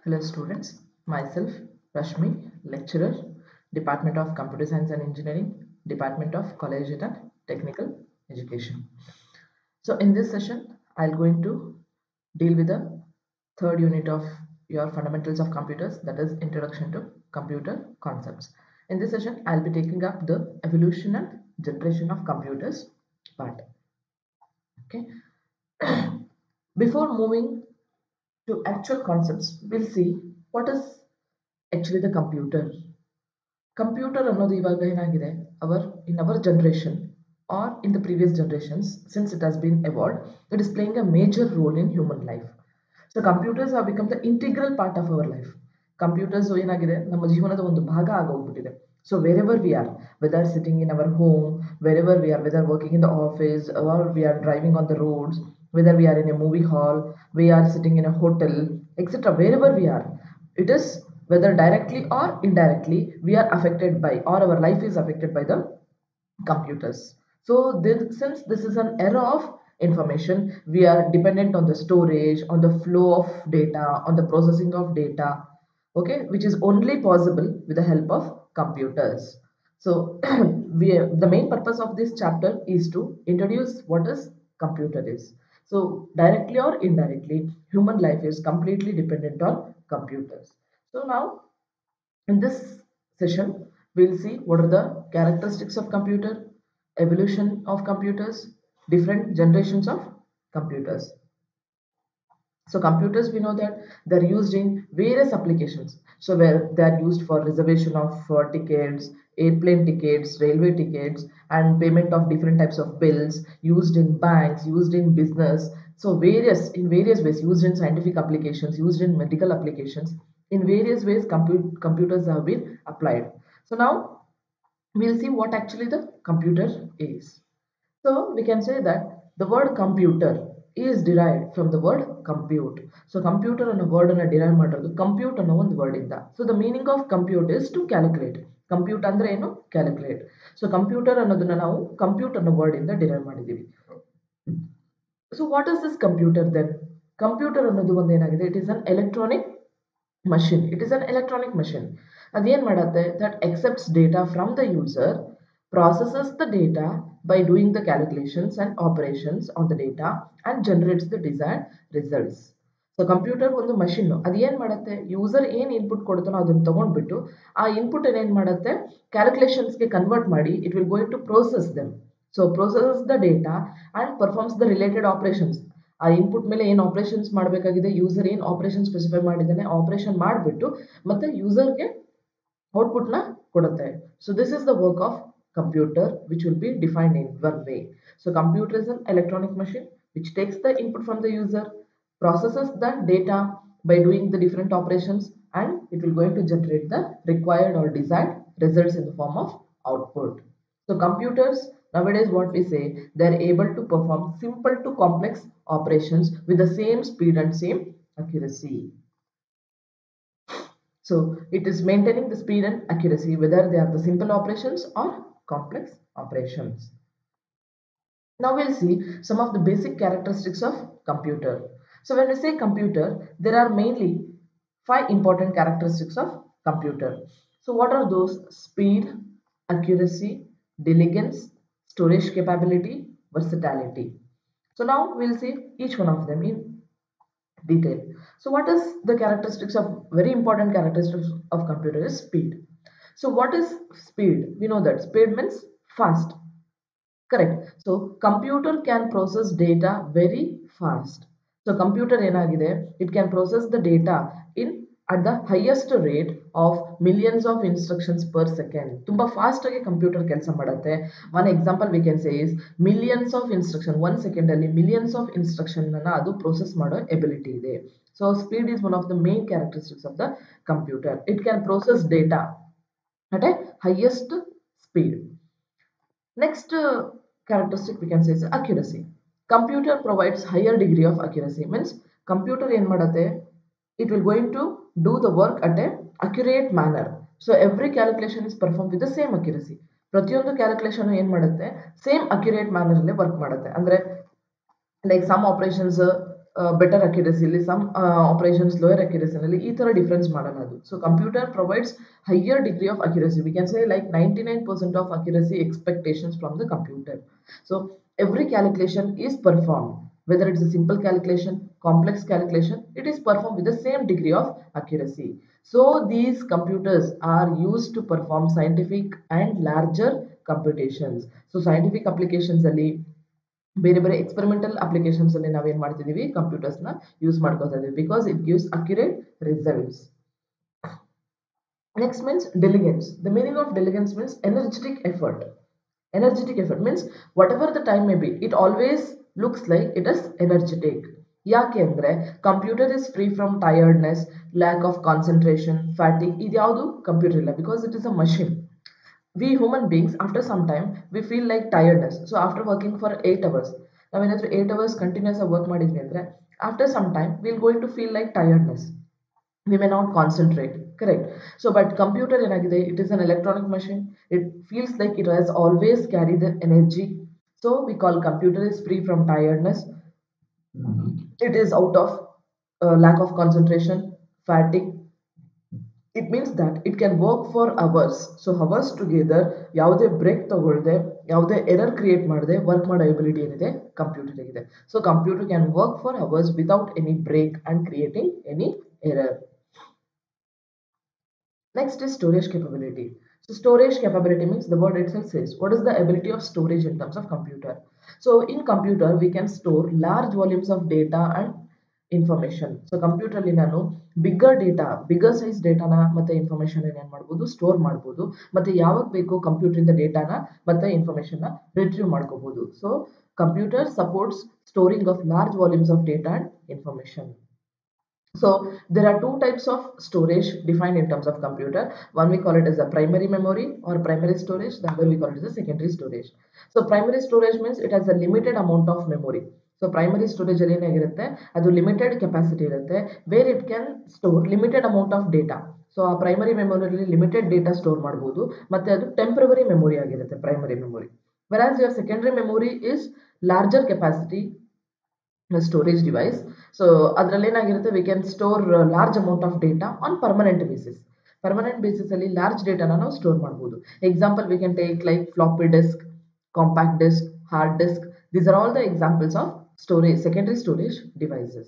Hello students, myself Rashmi, lecturer, Department of Computer Science and Engineering, Department of Collegiate and Technical Education. So in this session, I'll going to deal with the third unit of your fundamentals of computers, that is introduction to computer concepts. In this session, I'll be taking up the evolution and generation of computers part. Okay. Before moving to actual concepts, we'll see what is actually the computer. Computer ಅನ್ನೋದು ಇವಾಗ ಏನಾಗಿದೆ in our generation or in the previous generations, since it has been evolved, it is playing a major role in human life. So computers have become the integral part of our life. Computers ಏನಾಗಿದೆ ನಮ್ಮ ಜೀವನದ ಒಂದು ಭಾಗ ಆಗೋಗ್ಬಿಟ್ಟಿದೆ. So wherever we are, whether sitting in our home, wherever we are, whether working in the office or we are driving on the roads, whether we are in a movie hall, we are sitting in a hotel, etc., wherever we are, it is whether directly or indirectly we are affected by, or our life is affected by the computers. So since this is an era of information, we are dependent on the storage, on the flow of data, on the processing of data, okay, which is only possible with the help of computers. So the main purpose of this chapter is to introduce what is computer is. So directly or indirectly, human life is completely dependent on computers. So now in this session, we'll see what are the characteristics of computer, evolution of computers, different generations of computers. So computers, we know that they're used in various applications. So where they are used for reservation of tickets, airplane tickets, railway tickets, and payment of different types of bills, used in banks, used in business. So in various ways, used in scientific applications, used in medical applications. In various ways, computers have been applied. So now we'll see what actually the computer is. So we can say that the word computer is derived from the word compute. So computer ಅನ್ನೋ word ಅನ್ನ derive ಮಾಡಿರೋದು compute ಅನ್ನೋ ಒಂದು word ಇಂದ. So the meaning of compute is to calculate. Compute ಅಂದ್ರೆ ಏನು? Calculate. So computer ಅನ್ನೋದನ್ನ ನಾವು compute ಅನ್ನೋ word ಇಂದ derive ಮಾಡಿದೀವಿ. So what is this computer then? Computer ಅನ್ನೋದು ಒಂದು ಏನಾಗಿದೆ? It is an electronic machine. It is an electronic machine. ಅದೇನ್ ಮಾಡುತ್ತೆ? That accepts data from the user, processes the data by doing the calculations and operations on the data, and generates the desired results. So computer ಒಂದು machine. ಅದೇನ್ ಮಾಡುತ್ತೆ? User ಏನ್ input ಕೊಡ್ತಾನೋ ಅದನ್ನ ತಗೊಂಡ್ಬಿಟ್ಟು ಆ input ಏನ್ ಮಾಡುತ್ತೆ? Calculations ಗೆ convert ಮಾಡಿ it will going to process them. So processes the data and performs the related operations. ಆ ಇನ್ಪುಟ್ ಮೇಲೆ ಏನು ಆಪರೇಷನ್ಸ್ ಮಾಡಬೇಕಾಗಿದೆ, ಯೂಸರ್ ಏನು ಆಪರೇಷನ್ ಸ್ಪೆಸಿಫೈ ಮಾಡಿದ್ದಾನೆ, ಆಪರೇಷನ್ ಮಾಡಿಬಿಟ್ಟು ಮತ್ತೆ ಯೂಸರ್ಗೆ ಔಟ್ಪುಟ್ನ ಕೊಡುತ್ತೆ. So this is the work of computer, which will be defined in one way. So computer is an electronic machine which takes the input from the user, processes the data by doing the different operations, and it will going to generate the required or desired results in the form of output. So computers nowadays, what we say, they are able to perform simple to complex operations with the same speed and same accuracy. So it is maintaining the speed and accuracy whether they are the simple operations or complex operations. Now we'll see some of the basic characteristics of computer. So when we say computer, there are mainly 5 important characteristics of computer. So what are those? Speed, accuracy, diligence, storage capability, versatility. So now we'll see each one of them in detail. So what is the characteristics of, very important characteristics of computer is speed. So what is speed? We know that speed means fast. Correct. So computer can process data very fast. So computer ಏನಾಗಿದೆ, it can process the data in at the highest rate of millions of instructions per second. ತುಂಬಾ fast ಆಗಿ computer ಕೆಲಸ ಮಾಡುತ್ತೆ. One example we can say is millions of instruction, 1 second ಅಲ್ಲಿ millions of instruction ಅನ್ನ ಅದು process ಮಾಡೋ ability ಇದೆ. So speed is one of the main characteristics of the computer. It can process data at a highest speed. Next characteristic we can say is accuracy. Computer provides higher degree of accuracy. Means computer ಏನ್ ಮಾಡುತ್ತೆ, it will going to do the work at a accurate manner. So every calculation is performed with the same accuracy. ಪ್ರತಿಯೊಂದು calculation ಏನ್ ಮಾಡುತ್ತೆ, same accurate manner ಅಲ್ಲಿ work ಮಾಡುತ್ತೆ. ಅಂದ್ರೆ like some operations better ಅಕ್ಯುರಸಿಲಿ some operations lower ಅಕ್ಯುರಸಿನಲ್ಲಿ ಈ ಥರ ಡಿಫ್ರೆನ್ಸ್ ಮಾಡಲ್ಲ ಅದು. So computer provides higher degree of accuracy. We can say like 99% of accuracy expectations from the computer. So every calculation is performed, whether it's a simple calculation, complex calculation, it is performed with the same degree of accuracy. So these computers are used to perform scientific and larger computations. So scientific applications ಅಲ್ಲಿ ಬೇರೆ ಬೇರೆ experimental applications ಅಲ್ಲಿ ನಾವೇನ್ ಮಾಡ್ತಿದೀವಿ, computers ನ use ಮಾಡ್ಕೋತಾ ಇದೀವಿ because it gives accurate results. Next means diligence. The meaning of diligence means energetic effort. Energetic effort means whatever the time may be, it always looks like it is energetic. ಯಾಕೆ ಅಂದ್ರೆ computer is free from tiredness, lack of concentration, fatigue. ಇದು ಯಾವುದು computer ಇಲ್ಲ because it is a machine. We human beings, after some time, we feel like tiredness. So after working for 8 hours, ನಾವೇನಾದ್ರೂ 8 hours continuous ಆಗಿ work ಮಾಡಿದ್ವಿ ಅಂದ್ರೆ after some time we'll going to feel like tiredness. We may not concentrate, correct? So but computer ಏನಾಗಿದೆ, it is an electronic machine. It feels like it has always carried the energy. So we call computer is free from tiredness. It is out of lack of concentration, fatigue. It means that it can work for hours. So hours together, ಯಾವುದೇ break ತಗೊಳ್ಳದೆ, ಯಾವುದೇ error create ಮಾಡದೆ work ಮಾಡೋ ability ಏನಿದೆ computer ಇದೆ. So computer can work for hours without any break and creating any error. Next is storage capability. So storage capability means the word itself says what is the ability of storage in terms of computer. So in computer we can store large volumes of data and information. So computer ಅಲ್ಲಿ ನಾನು bigger size ಡೇಟಾನ ಮತ್ತೆ information ಏನ್ ಮಾಡ್ಬೋದು, store ಮಾಡ್ಬೋದು. ಮತ್ತೆ ಯಾವಾಗ ಬೇಕು computer ಇಂದ ಡೇಟಾನ ಮತ್ತೆ ಇನ್ಫಾರ್ಮೇಶನ್ ನ ರಿಟ್ರೀವ್ ಮಾಡ್ಕೋಬಹುದು. So computer supports storing of large volumes of data and information. So there are two types of storage defined in terms of computer. One we call it as a primary memory or primary storage. The other we call it as a secondary storage. So primary storage means it has a limited amount of memory. So primary storage ಅಲ್ಲಿ ಏನಾಗಿರುತ್ತೆ, ಅದು limited capacity ಇರುತ್ತೆ, where it can store limited amount of data. So ಆ primary ಮೆಮೊರಿಯಲ್ಲಿ limited data store ಮಾಡ್ಬೋದು, ಮತ್ತೆ ಅದು temporary memory ಆಗಿರುತ್ತೆ primary memory. Whereas your secondary memory is larger capacity storage device. So ಅದರಲ್ಲಿ ಏನಾಗಿರುತ್ತೆ, we can store large amount of data on permanent basis. Permanent basis ಅಲ್ಲಿ large ಡೇಟಾನ ನಾವು store ಮಾಡ್ಬೋದು. Example we can take like floppy disk, compact disk, hard disk. These are all the examples of storage, secondary storage devices.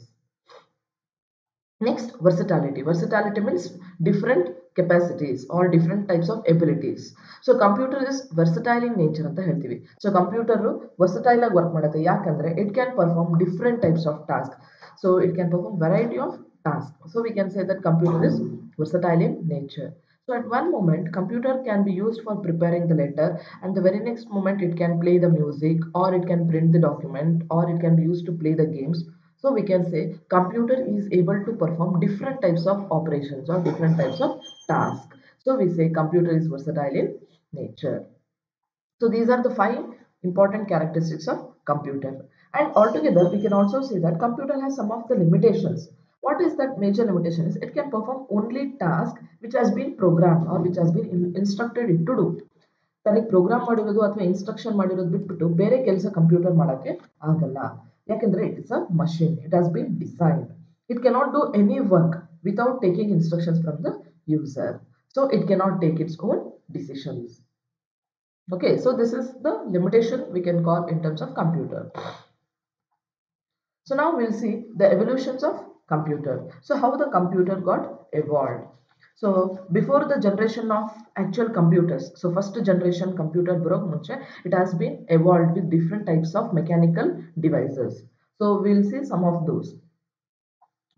Next, versatility. Versatility means different capacities or different types of abilities. So computer is versatile in nature ಅಂತ ಹೇಳ್ತೀವಿ. So computer versatile ಆಗಿ work ಮಾಡುತ್ತೆ. ಯಾಕಂದ್ರೆ it can perform different types of tasks. So it can perform variety of tasks. So we can say that computer is versatile in nature. So at one moment, computer can be used for preparing the letter, and the very next moment it can play the music, or it can print the document, or it can be used to play the games. So we can say computer is able to perform different types of operations or different types of tasks. So we say computer is versatile in nature. So these are the 5 important characteristics of computer. And altogether we can also say that computer has some of the limitations. What is that major limitation is it can perform only task which has been programmed or which has been instructed it to do. ತನಗೆ program ಮಾಡಿರೋದು ಅಥವಾ instruction ಮಾಡಿರೋದು ಬಿಟ್ಬಿಟ್ಟು ಬೇರೆ ಕೆಲಸ computer ಮಾಡೋಕ್ಕೆ ಆಗಲ್ಲ. ಯಾಕಂದ್ರೆ it is a machine, it has been designed. It cannot do any work without taking instructions from the user. So it cannot take its own decisions. Okay, so this is the limitation we can call in terms of computer. So now we'll see the evolutions of computer. So how the computer got evolved. So before the generation of actual computers, so first generation computer ಬರೋಕ್ ಮುಂಚೆ it has been evolved with different types of mechanical devices. So we'll see some of those.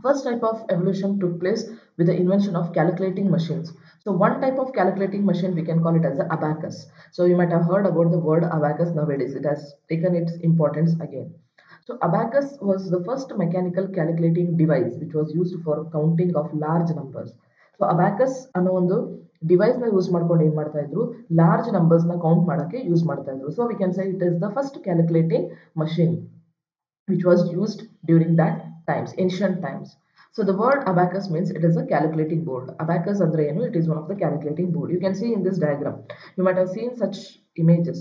First type of evolution took place with the invention of calculating machines. So one type of calculating machine we can call it as the abacus. So you might have heard about the word abacus nowadays. It has taken its importance again. So abacus was the first mechanical calculating device which was used for counting of large numbers. So abacus ಅನ್ನೋ ಒಂದು device ನ use ಮಾಡ್ಕೊಂಡು ಏನ್ ಮಾಡ್ತಾ ಇದ್ರು, large numbers ನ count ಮಾಡಕ್ಕೆ use ಮಾಡ್ತಾ ಇದ್ರು. So we can say it is the first calculating machine which was used during that times, ancient times. So the word abacus means it is a calculating board. Abacus andre enu, it is one of the calculating board. You can see in this diagram. You might have seen such images.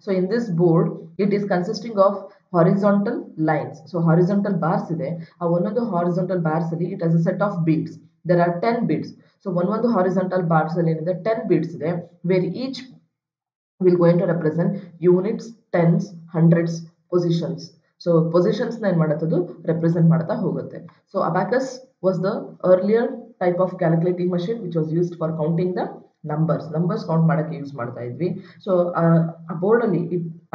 So in this board, it is consisting of horizontal lines. So horizontal bars ಇದೆ, ಆ ಒಂದೊಂದು horizontal bars ಅಲ್ಲಿ it has a set of beads. There are 10 beads. So ಒಂದೊಂದು horizontal bars ಅಲ್ಲಿ ಏನಿದೆ 10 beads ಇದೆ, where each will going to represent units, tens, hundreds, positions. So positions na ಏನು ಮಾಡುತ್ತದು represent ಮಾಡ್ತಾ ಹೋಗುತ್ತೆ. So abacus was the earlier type of calculating machine which was used for counting the numbers count ಮಾಡಕ್ಕೆ use ಮಾಡ್ತಾ ಇದ್ವಿ. So ಆ board ಅಲ್ಲಿ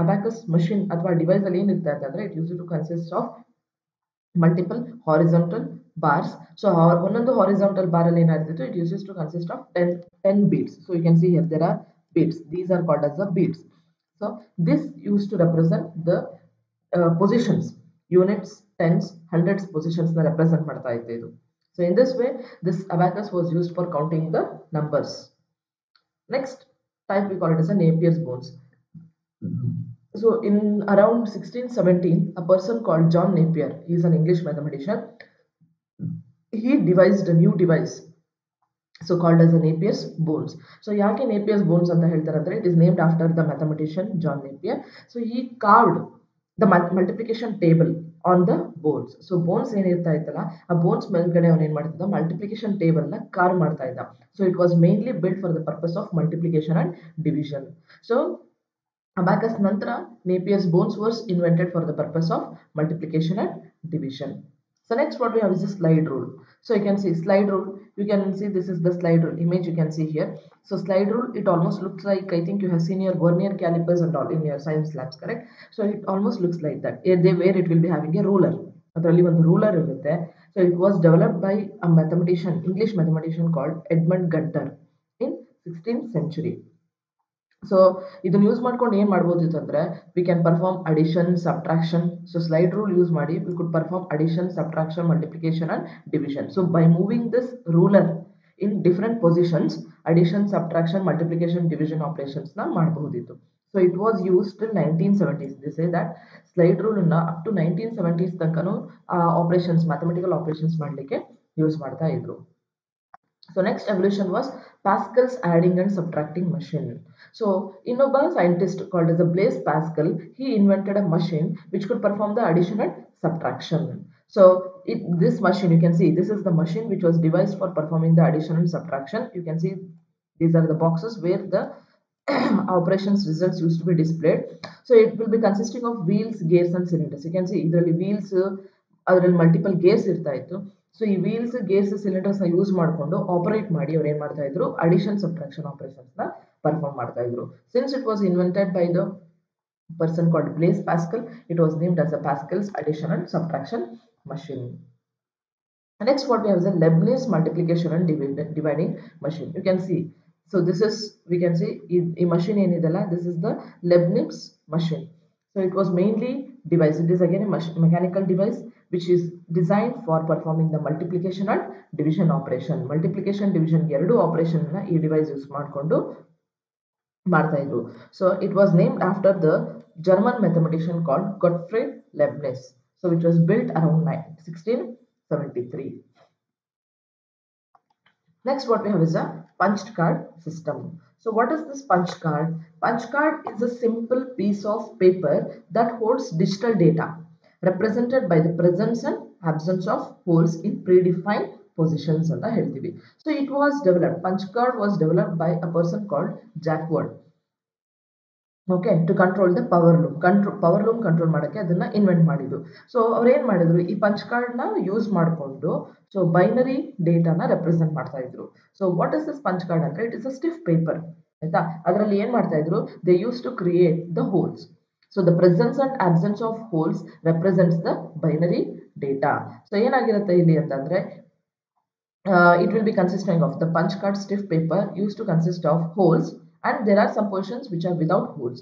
abacus machine ಅಥವಾ device ಅಲ್ಲಿ ಏನಿರುತ್ತೆ ಅಂತಂದ್ರೆ it use to consist of multiple horizontal bars. So ಒಂದೊಂದು horizontal bar ಅಲ್ಲಿ ಏನಾಗ್ತಿತ್ತು, it uses to consist of 10 beads. So you can see here there are beads. These are called as the beads. So this used to represent the positions, units, tens, hundreds positions na represent ಮಾಡ್ತಾ ಇತ್ತು ಇದು. So in this way this abacus was used for counting the numbers. Next type we call it as a Napier's bones. So in around 1617 a person called John Napier, he is an English mathematician, he devised a new device so called as the Napier's bones. So ಯಾಕೆ Napier's bones ಅಂತ ಹೇಳ್ತಾರೆ ಅಂದ್ರೆ it is named after the mathematician John Napier. So he carved the multiplication table on the bones. So bones ಏನಿರ್ತಾ ಇತ್ತಲ್ಲ ಆ bones ಮೇಲ್ಗಡೆ ಅವನು ಏನ್ ಮಾಡ್ತಿದ್ದ multiplication table ನ carve ಮಾಡ್ತಾ ಇದ್ದ. So it was mainly built for the purpose of multiplication and division. So abacus ನಂತರ Napier's bones was invented for the purpose of multiplication and division. So next what we have is the slide rule. So you can see slide rule, you can see this is the slide rule image you can see here. So slide rule, it almost looks like, I think you have seen your vernier calipers and all in your science labs, correct? So it almost looks like that, where it will be having a ruler. ಅದರಲ್ಲಿ ಒಂದು ruler ಇರುತ್ತೆ. So it was developed by a mathematician, English mathematician called Edmund Gunter in 16th century. So ಇದನ್ನ use ಮಾಡ್ಕೊಂಡು ಏನ್ ಮಾಡ್ಬೋದಿತ್ತು ಅಂದ್ರೆ we can perform addition, subtraction. So slide rule use ಮಾಡಿ we could perform addition, subtraction, multiplication and division. So by moving this ruler in different positions addition, subtraction, multiplication, division operations ನ ಮಾಡಬಹುದಿತ್ತು. So it was use till 1970s. They say that slide rule ನ up to 1970s ತನಕನೂ operations, mathematical operations ಮಾಡಲಿಕ್ಕೆ use ಮಾಡ್ತಾ ಇದ್ರು. So next evolution was Pascal's adding and subtracting machine. So innova scientist called as Blaise Pascal, he invented a machine which could perform the addition and subtraction. So this machine, you can see this is the machine which was devised for performing the addition and subtraction. You can see these are the boxes where the operations results used to be displayed. So it will be consisting of wheels, gears and cylinders. You can see ಇದರಲ್ಲಿ wheels, ಅದರಲ್ಲಿ multiple gears ಇರ್ತಾ ಇತ್ತು. So ಈ wheels, gears, cylinders ನ use ಮಾಡಿಕೊಂಡು operate ಮಾಡಿ ಅವ್ರು ಏನ್ ಮಾಡ್ತಾ ಇದ್ರು, ಅಡಿಷನ್, ಸಬ್ಟ್ರಾಕ್ಷನ್ ಆಪರೇಷನ್ಸ್ ನ ಪರ್ಫಾರ್ಮ್ ಮಾಡ್ತಾ ಇದ್ರು. Since it was invented by the person called Blaise Pascal, it was named as a Pascal's addition and subtraction machine. Next what we have is a Leibniz multiplication and dividing machine. You can see, so this is, we can see ಈ machine ಏನಿದೆಲ್ಲ this is the ಲೆಬ್ನಿಸ್ machine. So it was mainly device. It is again a mechanical device which is designed for performing the multiplication and division operation. Multiplication, division ಎರಡು operation na ee device use ಮಾಡಿಕೊಂಡು ಮಾಡ್ತಾ ಇದ್ರು. So it was named after the German mathematician called Gottfried Leibniz. So which was built around 1673. Next what we have is a punched card system. So what is this punch card? Punch card is a simple piece of paper that holds digital data represented by the presence and absence of holes in predefined positions ಅಂತ ಹೇಳ್ತೀವಿ. So it was developed, punch card was developed by a person called Jack Ward. Okay, to control the power loom. Power loom control ಮಾಡಕ್ಕೆ ಅದನ್ನ invent ಮಾಡಿದ್ರು. So ಅವ್ರು ಏನ್ ಮಾಡಿದ್ರು, ಈ punch card ನ ಯೂಸ್ ಮಾಡಿಕೊಂಡು ಸೊ ಬೈನರಿ ಡೇಟಾನ ರೆಪ್ರೆಸೆಂಟ್ ಮಾಡ್ತಾ ಇದ್ರು. So what is this punch card ಅಂದ್ರೆ it is a stiff paper, ಆಯ್ತಾ. ಅದರಲ್ಲಿ ಏನ್ ಮಾಡ್ತಾ ಇದ್ರು, they use to create the holes. So the presence and absence of holes represents the binary data. So ಏನಾಗಿರುತ್ತೆ ಇಲ್ಲಿ ಅಂತಂದ್ರೆ it will be consisting of the punch card stiff paper used to consist of holes, and there are some portions which are without holes.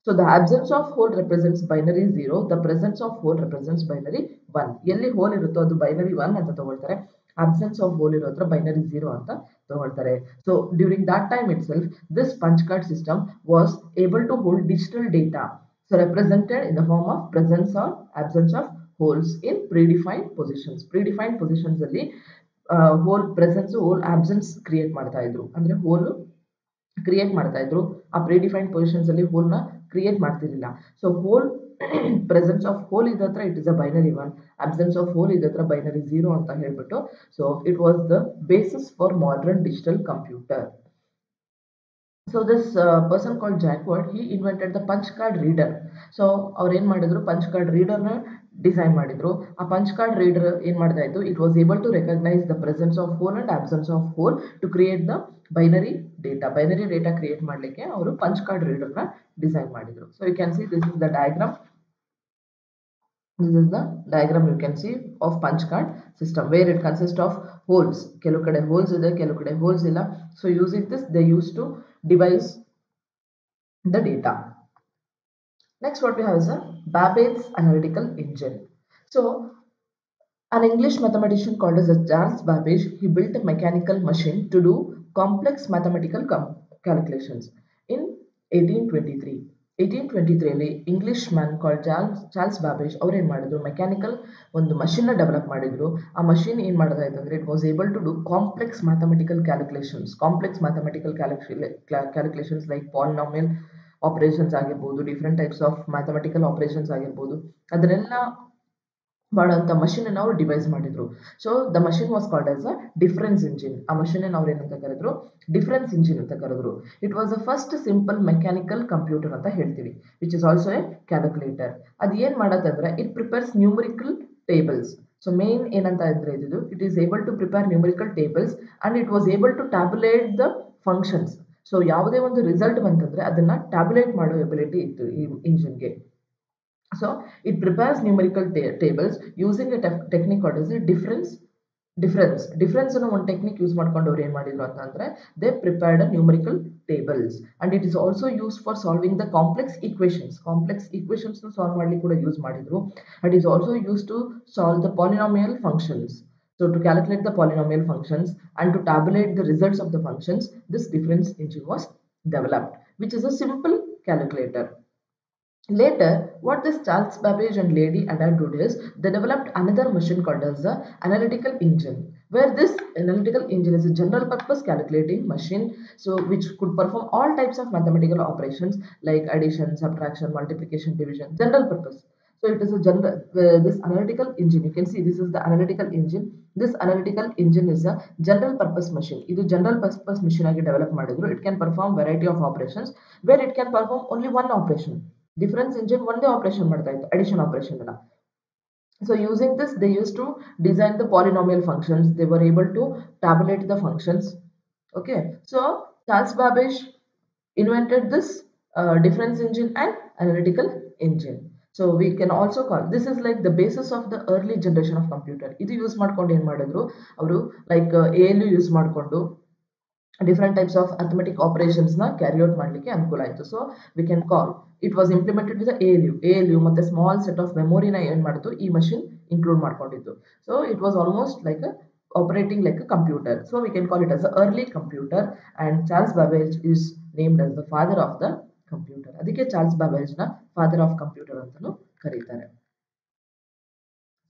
So the absence of hole represents binary 0, the presence of hole represents binary 1. ಎಲ್ಲಿ hole ಇರುತ್ತೋ ಅದು binary 1 ಅಂತ ತಗೊಳ್ತಾರೆ, absence of hole ಇರೋದ್ರ binary 0 ಅಂತ ತಗೊಳ್ತಾರೆ. So during that time itself this punch card system was able to hold digital data, so represented in the form of presence or absence of holes in predefined positions. Predefined positions ಅಲ್ಲಿ hole presence, hole absence create ಮಾಡ್ತಾ ಇದ್ರು. ಅಂದ್ರೆ hole create ಮಾಡ್ತಾ ಇದ್ರು, ಆ predefined positions ಅಲ್ಲಿ hole ನ create ಮಾಡ್ತಿರ್ಲಿಲ್ಲ. So hole presence of hole ಇದತ್ರ it is a binary one, absence of hole ಇದತ್ರ ಬೈನರಿ 0 ಅಂತ ಹೇಳ್ಬಿಟ್ಟು. So it was the basis for modern digital computer. So this person called Jacquard, he invented the punch card reader. So ಅವ್ರು ಏನ್ ಮಾಡಿದ್ರು, punch card reader ನ design ಮಾಡಿದ್ರು. ಆ punch card reader ಏನ್ ಮಾಡ್ತಾ ಇತ್ತು, it was able to recognize the presence of hole and absence of hole to create the binary data. Binary data create ಮಾಡ್ಲಿಕ್ಕೆ ಅವರು punch card reader ನ design ಮಾಡಿದ್ರು. So you can see this is the diagram. This is the diagram you can see of punch card system, where it consists of holes. ಕೆಲವು ಕಡೆ holes ಇದೆ, ಕೆಲವು ಕಡೆ holes ಇಲ್ಲ. So using this they used to devise the data. Next what we have is a Babbage's analytical engine. So an English mathematician called as Charles Babbage, he built a mechanical machine to do complex mathematical calculations in 1823. 1823 English man called Charles Babbage ಅವ್ರು ಏನು ಮಾಡಿದ್ರು, mechanical ಒಂದು ಮಷಿನ್ನ develop ಮಾಡಿದ್ರು. ಆ machine ಏನು ಮಾಡ್ತಾ ಇತ್ತು ಅಂದರೆ, it was able to do complex mathematical calculations like polynomial operations ಆಗಿರ್ಬೋದು, different types of mathematical operations ಆಗಿರ್ಬೋದು, ಅದನ್ನೆಲ್ಲ ಮಾಡುವಂಥ ಮಷಿನ್ ಅವರು ಡಿವೈಸ್ ಮಾಡಿದ್ರು. So the machine was called as a difference engine. ಆ ಮಷಿನ್ ಅವ್ರು ಏನಂತ ಕರೆದ್ರು, ಡಿಫರೆನ್ಸ್ ಇಂಜಿನ್ ಅಂತ ಕರೆದ್ರು. It was the first simple mechanical computer ಅಂತ ಹೇಳ್ತೀವಿ, which is also a calculator. ಅದು ಏನು ಮಾಡತ್ತಂದ್ರೆ, it prepares numerical tables. So main ಏನಂತ ಇದ್ರೆ ಇದು, it is able to prepare numerical tables and it was able to tabulate the functions. So ಯಾವುದೇ ಒಂದು ರಿಸಲ್ಟ್ ಬಂತಂದ್ರೆ ಅದನ್ನ ಟ್ಯಾಬ್ಯುಲೇಟ್ ಮಾಡೋ ಎಬಿಲಿಟಿ ಇತ್ತು ಈ ಇಂಜಿನ್ಗೆ. So it prepares numerical tables using a technique called as a difference ಅನ್ನೋ ಒಂದು technique use ಮಾಡ್ಕೊಂಡು ಅವ್ರು ಏನು ಮಾಡಿದ್ರು ಅಂತಂದ್ರೆ, they prepared numerical tables and it is also use for solving the complex equations solve ಮಾಡ್ಲಿಕ್ಕೆ ಕೂಡ ಯೂಸ್ ಮಾಡಿದ್ರು. And is also use to solve the polynomial functions. So to calculate the polynomial functions and to tabulate the results of the functions, this difference engine was developed, which is a simple calculator. Later, what this Charles Babbage and Lady Ada did is, they developed another machine called as the analytical engine, where this analytical engine is a general purpose calculating machine, so which could perform all types of mathematical operations like addition, subtraction, multiplication, division, general purpose. So it is a general, this analytical engine, you can see this is the analytical engine. This analytical engine is a general purpose machine. It is general purpose machine agi develop madidru. It can perform variety of operations, where it can perform only one operation. Difference engine ಒಂದೇ operation ಮಾಡ್ತಾ ಇತ್ತು, addition operation ಅಲ್ಲ. So using this they used to design the polynomial functions. They were able to tabulate the functions. Okay, so Charles Babbage invented this difference engine and analytical engine. So we can also call this is like the basis of the early generation of computer. ಇದು use ಮಾಡ್ಕೊಂಡು ಏನು ಮಾಡಿದ್ರು ಅವರು, like ALU use ಮಾಡಿಕೊಂಡು different types of arithmetic operations na carry out ಮಾಡ್ಲಿಕ್ಕೆ ಅನುಕೂಲ ಆಯಿತು. So we can call it was implemented with ALU ಮತ್ತೆ ಸ್ಮಾಲ್ ಸೆಟ್ ಆಫ್ ಮೆಮೊರಿನ ಏನು ಮಾಡಿತು ಈ ಮಷಿನ್ ಇನ್ಕ್ಲೂಡ್ ಮಾಡ್ಕೊಂಡಿತ್ತು. So it was almost like operating like a computer. So we can call it as an early computer, and Charles Babbage is named as the father of the computer. ಅದಕ್ಕೆ Charles Babbage ನ father of computer ಅಂತಾನೂ ಕರೀತಾರೆ.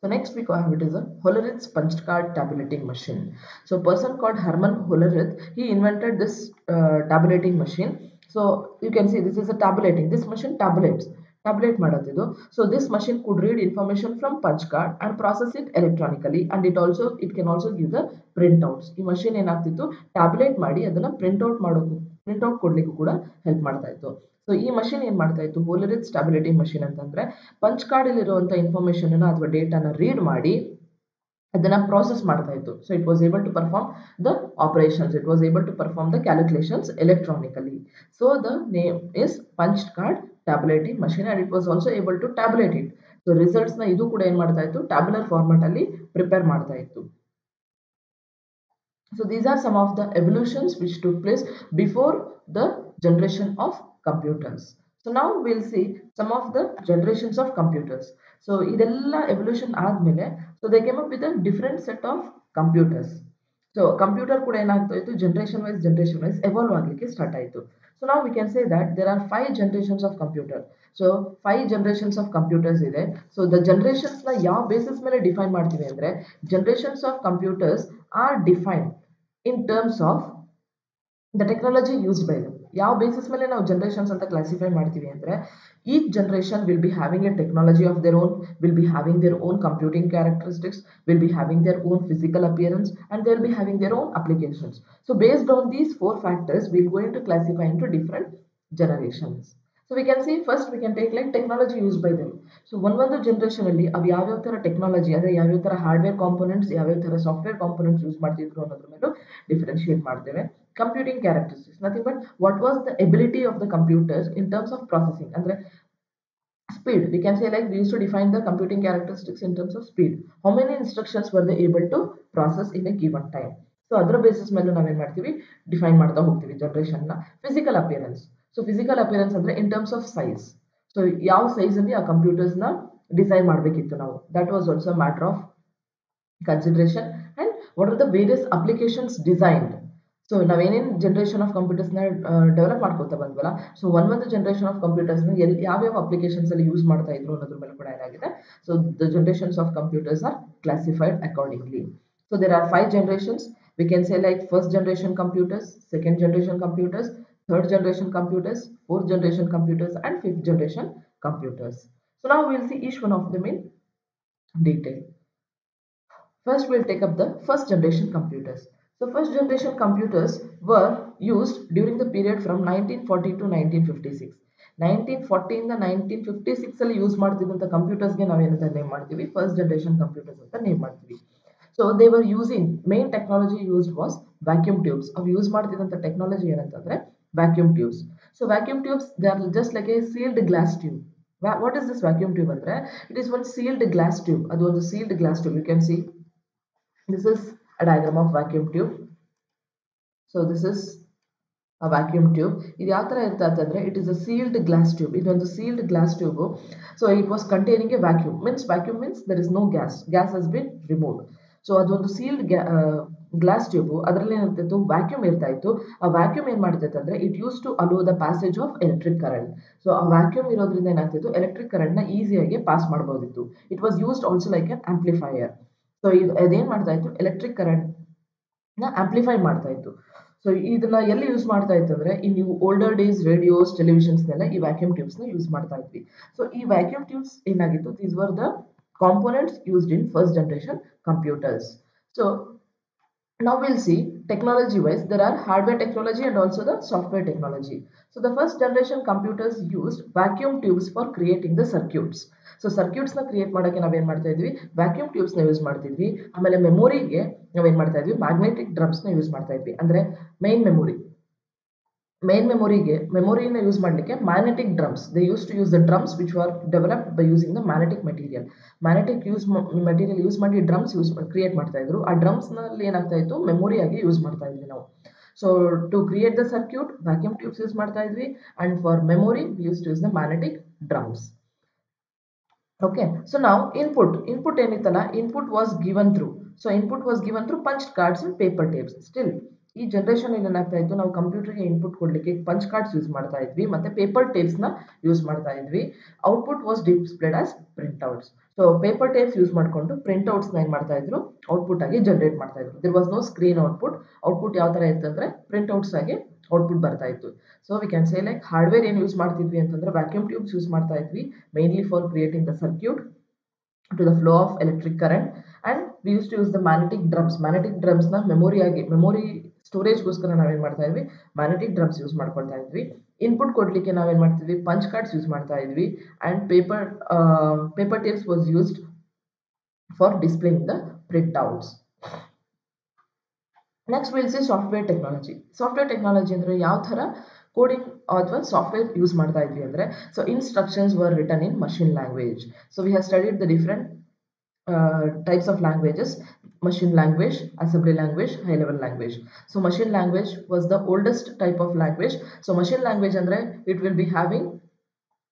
So next we have it is a Hollerith's punch card tabulating machine. So a person called Hermann Hollerith, he invented this tabulating machine. So you can see this is a tabulating. This machine tabulate ಮಾಡತ್ತಿದ್ದು. So this machine could read information from punch card and process it electronically, and it can also give the printouts. ಈ machine ಏನಾಗ್ತಿತ್ತು, tabulate ಮಾಡಿ ಅದನ್ನ printout ಕೊಡ್ಲಿಕ್ಕೂ ಕೂಡ help ಮಾಡ್ತಾ ಇತ್ತು. So ಈ machine ಏನ್ ಮಾಡ್ತಾ ಇತ್ತು, ಹೋಲರಿತ್ ಸ್ಟಾಬಿಲಿಟಿ ಮಷಿನ್ ಅಂತಂದ್ರೆ ಪಂಚ್ ಕಾರ್ಡ್ ಇರುವಂತಹ ಇನ್ಫಾರ್ಮೇಶನ್ ಅನ್ನ ಅಥವಾ ಡೇಟಾನ ರೀಡ್ ಮಾಡಿ ಅದನ್ನ ಪ್ರಾಸೆಸ್ ಮಾಡ್ತಾ ಇತ್ತು. So it was able to perform the operations, it was able to perform the calculations electronically. So the name is punch card tabulating machine, and it was also able to tabulate it. So results ನ ಇದು ಕೂಡ ಏನ್ ಮಾಡ್ತಾ ಇತ್ತು, tabular format ಅಲ್ಲಿ prepare ಮಾಡ್ತಾ ಇತ್ತು. So these are some of the evolutions which took place before the generation of computers. So now we'll see some of the generations of computers. So idella evolution aadmele, so they came up with a different set of computers. So computer kuda enagta iತ್ತು, generation wise evolve agಲಿಕ್ಕೆ start ಆಯಿತು. So now we can say that there are 5 generations of computer. So 5 generations of computers ಇದೆ. So the generations ನ ಯಾವ basis ಮೇಲೆ define ಮಾಡ್ತೀವಿ ಅಂದ್ರೆ, generations of computers are defined in terms of the technology used by them. ಯಾವ basis ಮೇಲೆ ನಾವು generations ಅಂತ ಕ್ಲಾಸಿಫೈ ಮಾಡ್ತೀವಿ ಅಂದರೆ each generation will be having A technology of their own, will be having their own computing characteristics, will be having their own physical appearance, and they'll be having their own applications. So based on these four factors, we're going to classify into different generations. So we can see first we can take like technology used by them. So ಒಂದು generation ಅಲ್ಲಿ ಅವು ಯಾವ್ಯಾವ ತರ technology ಅಂದ್ರೆ ಯಾವ್ಯಾವ ತರ hardware components ಯಾವ್ಯಾವ ತರ ಸಾಫ್ಟ್ವೇರ್ ಕಾಂಪೋನೆಂಟ್ಸ್ ಯೂಸ್ ಮಾಡ್ತಿದ್ರು ಅನ್ನೋದ್ರ ಮೇಲೂ ಡಿಫರೆನ್ಶಿಯೇಟ್ ಮಾಡ್ತೇವೆ. Computing characteristics nothing but what was the ability of the computers in terms of processing ಅಂದ್ರೆ speed. We can say like we used to define the computing characteristics in terms of speed. How many instructions were they able to process in a given time? So ಅದರ basis ಮೇಲೆ ನಾವೇನ್ ಮಾಡ್ತೀವಿ define ಮಾಡ್ತಾ ಹೋಗ್ತೀವಿ generation ನ. Physical appearance. So physical appearance ಅಂದ್ರೆ in terms of size. So ಯಾವ size ಅಲ್ಲಿ ಆ ಕಂಪ್ಯೂಟರ್ಸ್ ನ ಡಿಸೈನ್ ಮಾಡಬೇಕಿತ್ತು ನಾವು. That was also matter of consideration. And what are the various applications designed. So ನಾವೇನೇನು ಜನರೇಷನ್ ಆಫ್ ಕಂಪ್ಯೂಟರ್ಸ್ನ ಡೆವಲಪ್ ಮಾಡ್ಕೊತಾ ಬಂದ್ವಲ್ಲ, ಸೊ ಒಂದು ಜನರೇಷನ್ ಆಫ್ ಕಂಪ್ಯೂಟರ್ಸ್ನ ಯಾವ್ಯಾವ ಅಪ್ಲಿಕೇಶನ್ಸ್ ಅಲ್ಲಿ ಯೂಸ್ ಮಾಡ್ತಾ ಇದ್ರು ಅನ್ನೋದ್ರ ಮೇಲೆ ಕೂಡ ಏನಾಗಿದೆ. So the generations of computers are classified accordingly. So there are 5 generations. We can say like first generation computers, second generation computers, third generation computers, fourth generation computers, and fifth generation computers. So now we'll see each one of them in detail. First, we'll take up the first generation computers. So first generation computers were used during the period from 1940 to 1956. 1940 ಇಂದ 1956 ಅಲ್ಲಿ use ಮಾಡ್ತಿದ್ದಂಥ ಕಂಪ್ಯೂಟರ್ಸ್ಗೆ ನಾವೇನಂತ name ಮಾಡ್ತೀವಿ, first generation computers ಅಂತ name ಮಾಡ್ತೀವಿ. So they were using main technology used was vacuum tubes. ಅವು use ಮಾಡ್ತಿದ್ದಂಥ technology ಏನಂತಂದ್ರೆ vacuum tubes. So vacuum tubes they are just like a sealed glass tube. What is this vacuum tube ಅಂದ್ರೆ it is one sealed glass tube. ಅದು ಒಂದು sealed glass tube. You can see this is a diagram of vacuum tube. So this is a vacuum tube. ಇದು ಯಾವ ತರ ಇರುತ್ತೆ ಅಂತಂದ್ರೆ it is a sealed glass tube. ಇದೊಂದು sealed glass tube. So it was containing a vacuum. Vacuum means there is no gas. Gas has been removed. So ಅದೊಂದು sealed glass tube. ಅದರಲ್ಲಿ ಏನಿರ್ತಿತ್ತು, vacuum ಇರ್ತಾ ಇತ್ತು. ಆ ವ್ಯಾಕ್ಯೂಮ್ ಏನ್ ಮಾಡ್ತೈತೆ ಅಂದ್ರೆ it use to allow the passage of electric current. So ಆ vacuum ಇರೋದ್ರಿಂದ ಏನಾಗ್ತಿತ್ತು, ಎಲೆಕ್ಟ್ರಿಕ್ ಕರೆಂಟ್ ನ ಈಸಿಯಾಗಿ ಪಾಸ್ ಮಾಡಬಹುದಿತ್ತು. It was used also like an amplifier. So ಅದೇನ್ ಮಾಡ್ತಾ ಇತ್ತು, ಎಲೆಕ್ಟ್ರಿಕ್ ಕರೆಂಟ್ ನ ಆಂಪ್ಲಿಫೈ ಮಾಡ್ತಾ ಇತ್ತು. ಸೊ ಇದನ್ನ ಎಲ್ಲಿ ಯೂಸ್ ಮಾಡ್ತಾ ಇತ್ತು ಅಂದ್ರೆ ಇನ್ ನೀವು ಓಲ್ಡರ್ ಡೇಸ್ ರೇಡಿಯೋಸ್ ಟೆಲಿವಿಷನ್ಸ್ನೆಲ್ಲ ಈ ವ್ಯಾಕ್ಯೂಮ್ ಟ್ಯೂಬ್ಸ್ ನ ಯೂಸ್ ಮಾಡ್ತಾ ಇದ್ವಿ. ಸೊ ಈ ವ್ಯಾಕ್ಯೂಮ್ ಟ್ಯೂಬ್ಸ್ ಏನಾಗಿತ್ತು, these were the components used in first generation computers. So now we'll see technology wise there are hardware technology and also the software technology. So the first generation computers used vacuum tubes for creating the circuits. So circuits na create ಮಾಡಕ್ಕೆ ನಾವೇನ್ ಮಾಡ್ತಾ ಇದ್ವಿ, vacuum tubes ನ use ಮಾಡ್ತಿದ್ವಿ. ಆಮೇಲೆ ಮೆಮೊರಿಗೆ ನಾವೇನ್ ಮಾಡ್ತಾ ಇದ್ವಿ, ಮ್ಯಾಗ್ನೆಟಿಕ್ ಡ್ರಮ್ಸ್ ನ ಯೂಸ್ ಮಾಡ್ತಾ ಇದ್ವಿ. ಅಂದ್ರೆ ಮೇನ್ ಮೆಮೊರಿನ ಯೂಸ್ ಮಾಡಲಿಕ್ಕೆ magnetic drums. They use to use the drums which are developed by using the magnetic material. Magnetic material use ಮಾಡಿ ಡ್ರಮ್ಸ್ ಕ್ರಿಯೇಟ್ ಮಾಡ್ತಾ ಇದ್ರು. ಆ ಡ್ರಮ್ಸ್ ನಲ್ಲಿ ಏನಾಗ್ತಾ ಇತ್ತು, ಮೆಮೊರಿ ಆಗಿ ಯೂಸ್ ಮಾಡ್ತಾ ಇದ್ವಿ ನಾವು. So to create the circuit vacuum tubes use ಮಾಡ್ತಾ ಇದ್ವಿ, and for memory use to use the magnetic drums. Okay, so now input ಏನಿತ್ತಲ್ಲ, input was given through. So input was given through punched cards and paper tapes. Still ಈ generation ಏನಾಗ್ತಾ ಇತ್ತು, ನಾವು ಕಂಪ್ಯೂಟರ್ಗೆ input ಕೊಡ್ಲಿಕ್ಕೆ punch cards use ಮಾಡ್ತಾ ಇದ್ವಿ ಮತ್ತೆ ಪೇಪರ್ ಟೇಪ್ಸ್ ನ ಯೂಸ್ ಮಾಡ್ತಾ ಇದ್ವಿ. Output was displayed as printouts. So paper tapes use ಮಾಡ್ಕೊಂಡು ಪ್ರಿಂಟ್ಔಟ್ಸ್ ನ ಏನ್ ಮಾಡ್ತಾ ಇದ್ರು, ಔಟ್ಪುಟ್ ಆಗಿ ಜನರೇಟ್ ಮಾಡ್ತಾ ಇದ್ರು. There was no screen output. Output ಯಾವ ತರ ಇತ್ತು ಅಂದ್ರೆ ಪ್ರಿಂಟ್ಔಟ್ಸ್ ಆಗಿ ಔಟ್ಪುಟ್ ಬರ್ತಾ ಇತ್ತು. So we can say like hardware ಏನು ಯೂಸ್ ಮಾಡ್ತಿದ್ವಿ ಅಂತಂದ್ರೆ ವ್ಯಾಕ್ಯೂಮ್ ಟ್ಯೂಬ್ಸ್ ಯೂಸ್ ಮಾಡ್ತಾ ಇದ್ವಿ, mainly for creating the circuit to the flow of electric current, and we used to use the magnetic drums na memory storage ಗೋಸ್ಕರ ನಾವೇನ್ ಮಾಡ್ತಾ ಇದ್ವಿ, magnetic drums use ಮಾಡ್ಕೊಳ್ತಾ ಇದ್ವಿ. ಇನ್ಪುಟ್ ಕೊಡ್ಲಿಕ್ಕೆ ನಾವೇನ್ ಮಾಡ್ತಿದ್ವಿ, ಪಂಚ್ ಕಾರ್ಡ್ಸ್ ಯೂಸ್ ಮಾಡ್ತಾ ಇದ್ವಿ, and paper tapes was used for displaying the printouts. Next will see software technology. Software technology ಅಂದ್ರೆ ಯಾವ ತರ ಕೋಡಿಂಗ್ ಅಥವಾ ಸಾಫ್ಟ್ವೇರ್ ಯೂಸ್ ಮಾಡ್ತಾ ಇದ್ವಿ ಅಂದ್ರೆ, so instructions were written in machine language. So we have studied the different types of languages: machine language, assembly language, high level language. So machine language was the oldest type of language. So machine language andre it will be having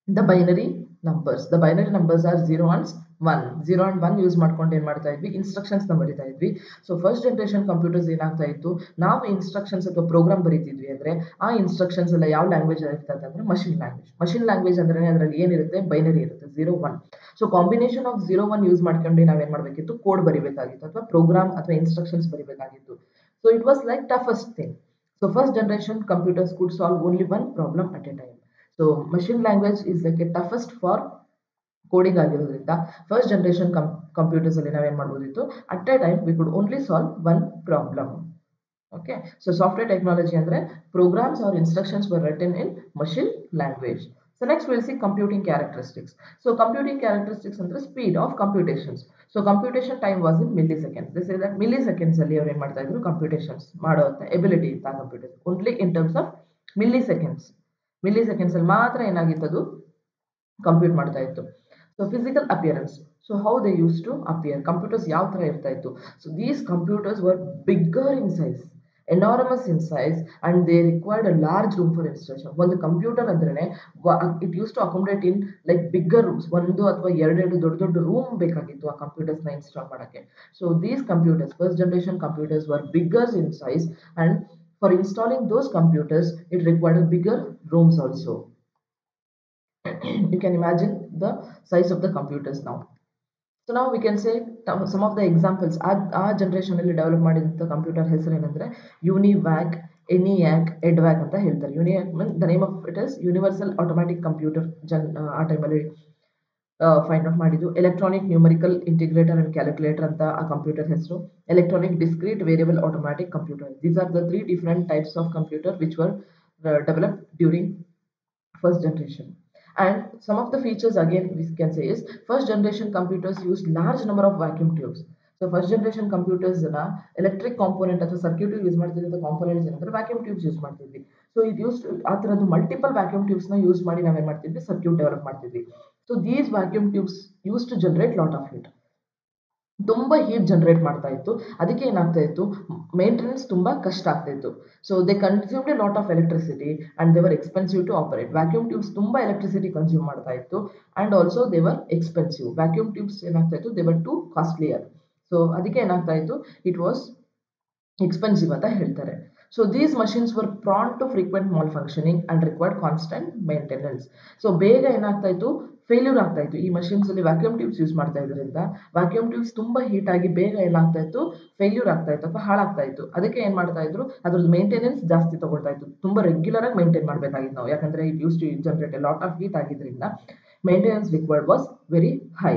the binary numbers. The binary numbers are 0 and 1. 0 and 1 use ಮಾಡ್ಕೊಂಡು ಏನ್ ಮಾಡ್ತಾ ಇದ್ವಿ, instructions ನ ಬರೀತಾ ಇದ್ವಿ. So first generation computers ಏನಾಗ್ತಾ ಇತ್ತು, ನಾವು ಇನ್ಸ್ಟ್ರಕ್ಷನ್ಸ್ ಅಥವಾ ಪ್ರೋಗ್ರಾಮ್ ಬರೀತಿದ್ವಿ ಅಂದ್ರೆ ಆ ಇನ್ಸ್ಟ್ರಕ್ಷನ್ಸ್ ಎಲ್ಲ ಯಾವ ಲ್ಯಾಂಗ್ವೇಜ್ ಇರ್ತದೆ ಅಂದ್ರೆ ಮಷಿನ್ ಲ್ಯಾಂಗ್ವೇಜ್ ಅಂದ್ರೆ ಅದರಲ್ಲಿ ಏನಿರುತ್ತೆ, ಬೈನರಿ ಇರುತ್ತೆ, 0 1. ಸೊ ಕಾಂಬಿನೇಷನ್ ಆಫ್ 0 1 ಯೂಸ್ ಮಾಡ್ಕೊಂಡು ನಾವೇನ್ ಮಾಡ್ಬೇಕಿತ್ತು, ಕೋಡ್ ಬರಿಬೇಕಾಗಿತ್ತು ಅಥವಾ ಪ್ರೋಗ್ರಾಮ್ ಅಥವಾ ಇನ್ಸ್ಟ್ರಕ್ಷನ್ಸ್ ಬರಿಬೇಕಾಗಿತ್ತು. So it was like toughest thing. So first generation computers could solve only one problem at a time. So machine language is like a toughest for coding ಆಗಿರೋದ್ರಿಂದ first generation computers ಅಲ್ಲಿ ನಾವೇನ್ ಮಾಡ್ಬೋದಿತ್ತು at a time we could only solve one problem. Okay, so software technology ಅಂದ್ರೆ programs are instructions were written in machine language. So next we'll see computing characteristics. So computing characteristics ಅಂದ್ರೆ speed of computations. So computation time was in milliseconds. They say that milliseconds ಅಲ್ಲಿ ಅವರು ಏನ್ ಮಾಡ್ತಾ ಇದ್ರು computations ಮಾಡುವಂತ ability ಇತ್ತು ಆ computer only in terms of milliseconds. milliseconds ಅಲ್ಲಿ ಮಾತ್ರ ಏನಾಗಿತ್ತು ಅದು ಕಂಪ್ಯೂಟ್ ಮಾಡ್ತಾ ಇತ್ತು. So physical appearance. So how they used to appear. Computers ಯಾವ ತರ ಇರ್ತಾ ಇತ್ತು. So these computers were bigger in size, enormous in size, and they required a large room for installation. ಒಂದು ಕಂಪ್ಯೂಟರ್ ಅಂದ್ರೇನೆ it used to accommodate in like bigger rooms. ಒಂದು ಅಥವಾ ಎರಡು ದೊಡ್ಡ ದೊಡ್ಡ ರೂಮ್ ಬೇಕಾಗಿತ್ತು ಆ ಕಂಪ್ಯೂಟರ್ಸ್ ನ ಇನ್ಸ್ಟಾಲ್ ಮಾಡಕ್ಕೆ. So these computers, first generation computers were bigger in size, and for installing those computers it required bigger rooms also. You can imagine the size of the computers now. So now we can say some of the examples. ಆ generation ಅಲ್ಲಿ develop ಮಾಡಿದಂಥ computer ಹೆಸರು ಏನಂದ್ರೆ ಯುನಿವ್ಯಾಕ್, ENIAC, ಎಡ್ವ್ಯಾಕ್ ಅಂತ ಹೇಳ್ತಾರೆ. ಯುನಿವ್ಯಾಕ್ mean the name of it is universal automatic computer. ಆ ಟೈಮಲ್ಲಿ find out ಮಾಡಿದ್ದು. Electronic numerical integrator and calculator ಅಂತ ಆ ಕಂಪ್ಯೂಟರ್ ಹೆಸರು. Electronic discrete variable automatic computer. These are the 3 different types of computer which were developed during first generation. And some of the features again we can say is first generation computers used large number of vacuum tubes. So first generation computers na electric component ಅಥವಾ circuit use ಮಾಡ್ತಿದ್ದ components ಏನಂದ್ರೆ vacuum tubes use ಮಾಡ್ತಿದ್ವಿ. So it used ಆ ತರದ್ದು multiple vacuum tubes ನ use ಮಾಡಿ ನಾವೇನ್ ಮಾಡ್ತಿದ್ವಿ ಸರ್ಕ್ಯೂಟ್ ಡೆವಲಪ್ ಮಾಡ್ತಿದ್ವಿ. So these vacuum tubes used to generate lot of heat. ತುಂಬಾ ಹೀಟ್ ಜನರೇಟ್ ಮಾಡ್ತಾ ಇತ್ತು. ಅದಕ್ಕೆ ಏನಾಗ್ತಾ ಇತ್ತು, ಮೇಂಟೆನೆನ್ಸ್ ತುಂಬಾ ಕಷ್ಟ ಆಗ್ತಾ ಇತ್ತು. So they consumed a lot of electricity and they were expensive to operate. Vacuum tubes ತುಂಬಾ ಎಲೆಕ್ಟ್ರಿಸಿಟಿ ಕನ್ಸ್ಯೂಮ್ ಮಾಡ್ತಾ ಇತ್ತು and also they were expensive. Vacuum tubes ಏನಾಗ್ತಾ ಇತ್ತು, they were too costlier. So ಅದಕ್ಕೆ ಏನಾಗ್ತಾ ಇತ್ತು, ಇಟ್ ವಾಸ್ ಎಕ್ಸ್ಪೆನ್ಸಿವ್ ಅಂತ ಹೇಳ್ತಾರೆ. So these machines were prone to frequent malfunctioning and required constant maintenance. So ಬೇಗ ಏನಾಗ್ತಾ ಇತ್ತು, ಫೇಲ್ಯೂರ್ ಆಗ್ತಾ ಇತ್ತು. ಈ ಮಷಿನ್ಸ್ ಅಲ್ಲಿ ವ್ಯಾಕ್ಯೂಮ್ ಟ್ಯೂಬ್ಸ್ ಯೂಸ್ ಮಾಡ್ತಾ ಇದ್ರಿಂದ ವ್ಯಾಕ್ಯೂಮ್ ಟ್ಯೂಬ್ಸ್ ತುಂಬಾ ಹೀಟ್ ಆಗಿ ಬೇಗ ಏನಾಗ್ತಾ ಇತ್ತು, ಫೇಲ್ಯೂರ್ ಆಗ್ತಾ ಇತ್ತು ಅಥವಾ ಹಾಳಾಗ್ತಾ ಇತ್ತು. ಅದಕ್ಕೆ ಏನ್ ಮಾಡ್ತಾ ಇದ್ರು, ಅದ್ರದ್ದು ಮೇಂಟೆನೆನ್ಸ್ ಜಾಸ್ತಿ ತಗೊಳ್ತಾ ಇತ್ತು. ತುಂಬಾ ರೆಗ್ಯುಲರ್ ಆಗಿ ಮೇಂಟೈನ್ ಮಾಡ್ಬೇಕಾಗಿತ್ತು ನಾವು, ಯಾಕಂದ್ರೆ it use to generate a lot of heat ಆಗಿದ್ರಿಂದ maintenance required was very high.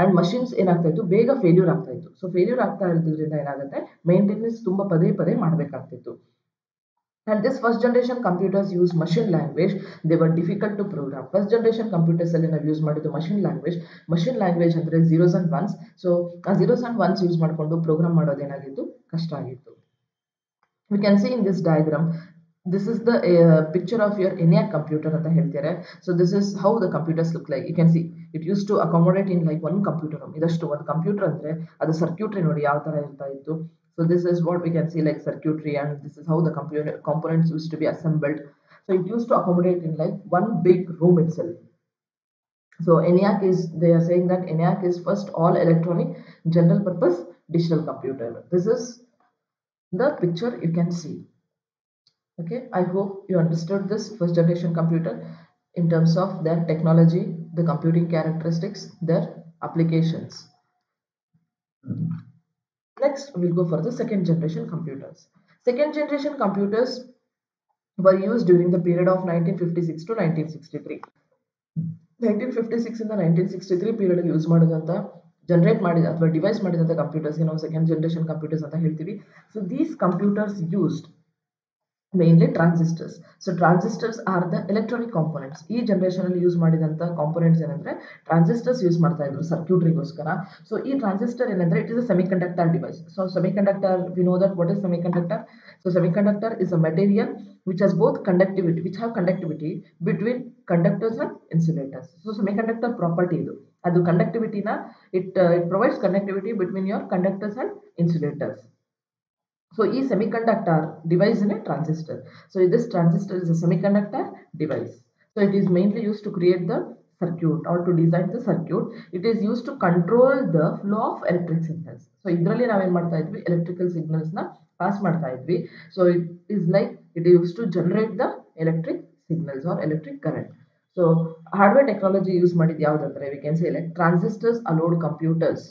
And machines ಏನಾಗ್ತಾ ಇತ್ತು, ಬೇಗ ಫೇಲ್ಯೂರ್ ಆಗ್ತಾ ಇತ್ತು. ಸೊ ಫೇಲ್ಯೂರ್ ಆಗ್ತಾ ಇರೋದ್ರಿಂದ ಏನಾಗುತ್ತೆ, ಮೇಂಟೆನೆನ್ಸ್ ತುಂಬಾ ಪದೇ ಪದೇ ಮಾಡಬೇಕಾಗ್ತಿತ್ತು. And this first generation computers use machine language. They were difficult to program. First generation computers ಅಲ್ಲಿ ನಾವು ಯೂಸ್ ಮಾಡಿದ್ದು machine language. Machine language ಅಂದ್ರೆ zeros and ones. So ಆ zeros and ones ಯೂಸ್ ಮಾಡಿಕೊಂಡು ಪ್ರೋಗ್ರಾಮ್ ಮಾಡೋದೇನಾಗಿತ್ತು, ಕಷ್ಟ ಆಗಿತ್ತು. We can see in this diagram, this is the picture of your ENIAC computer ಅಂತ ಹೇಳ್ತಾರೆ. So this is how the computers look like. You can see it used to accommodate in like one computer room. ಇದಷ್ಟು ಒಂದು computer ಅಂದ್ರೆ ಅದು circuitry ನೋಡಿ ಯಾವ ತರ ಇರ್ತಾ ಇತ್ತು. So this is what we can see like circuitry, and this is how the components used to be assembled. So it used to accommodate in like one big room itself. So ENIAC is, they are saying that ENIAC is first all electronic general purpose digital computer. This is the picture you can see. Okay, I hope you understood this first generation computer in terms of their technology, the computing characteristics, their applications. Next we'll go for the second generation computers. Second generation computers were used during the period of 1956 to 1963. 1956 ಇಂದ 1963 period ಅಲ್ಲಿ use ಮಾಡಿದಂತ generate ಮಾಡಿದ ಅಥವಾ device ಮಾಡಿದಂತ computers ನಾವು second generation computers ಅಂತ ಹೇಳ್ತೀವಿ. So these computers used mainly transistors. So transistors are the electronic components. ಈ ಜನರೇಷನ್ ಅಲ್ಲಿ ಯೂಸ್ ಮಾಡಿದಂತ ಕಾಂಪೋನೆಂಟ್ಸ್ ಏನಂದ್ರೆ ಟ್ರಾನ್ಸಿಸ್ಟರ್ಸ್ ಯೂಸ್ ಮಾಡ್ತಾ ಇದ್ರು ಸರ್ಕ್ಯೂಟ್ರಿಗೋಸ್ಕರ. ಸೊ ಈ ಟ್ರಾನ್ಸಿಸ್ಟರ್ ಏನಂದ್ರೆ it is a semiconductor device. So semiconductor, we know that what is semiconductor. So semiconductor is a material which has both conductivity, which have conductivity between conductors and insulators. So semiconductor property ಇದು, ಅದು conductivity ನ it provides conductivity between your conductors and insulators. So e semiconductor device in a transistor. So this transistor is a semiconductor device. So it is mainly used to create the circuit or to design the circuit. It is used to control the flow of electric signals. So idರಲ್ಲಿ ನಾವೇನ್ ಮಾಡ್ತಾ ಇದ್ವಿ, electrical signals ನ pass ಮಾಡ್ತಾ ಇದ್ವಿ. So it is like it used to generate the electric signals or electric current. So hardware technology use ಮಾಡಿದ್ದು ಯಾವುದಂದ್ರೆ we can say like transistors allowed computers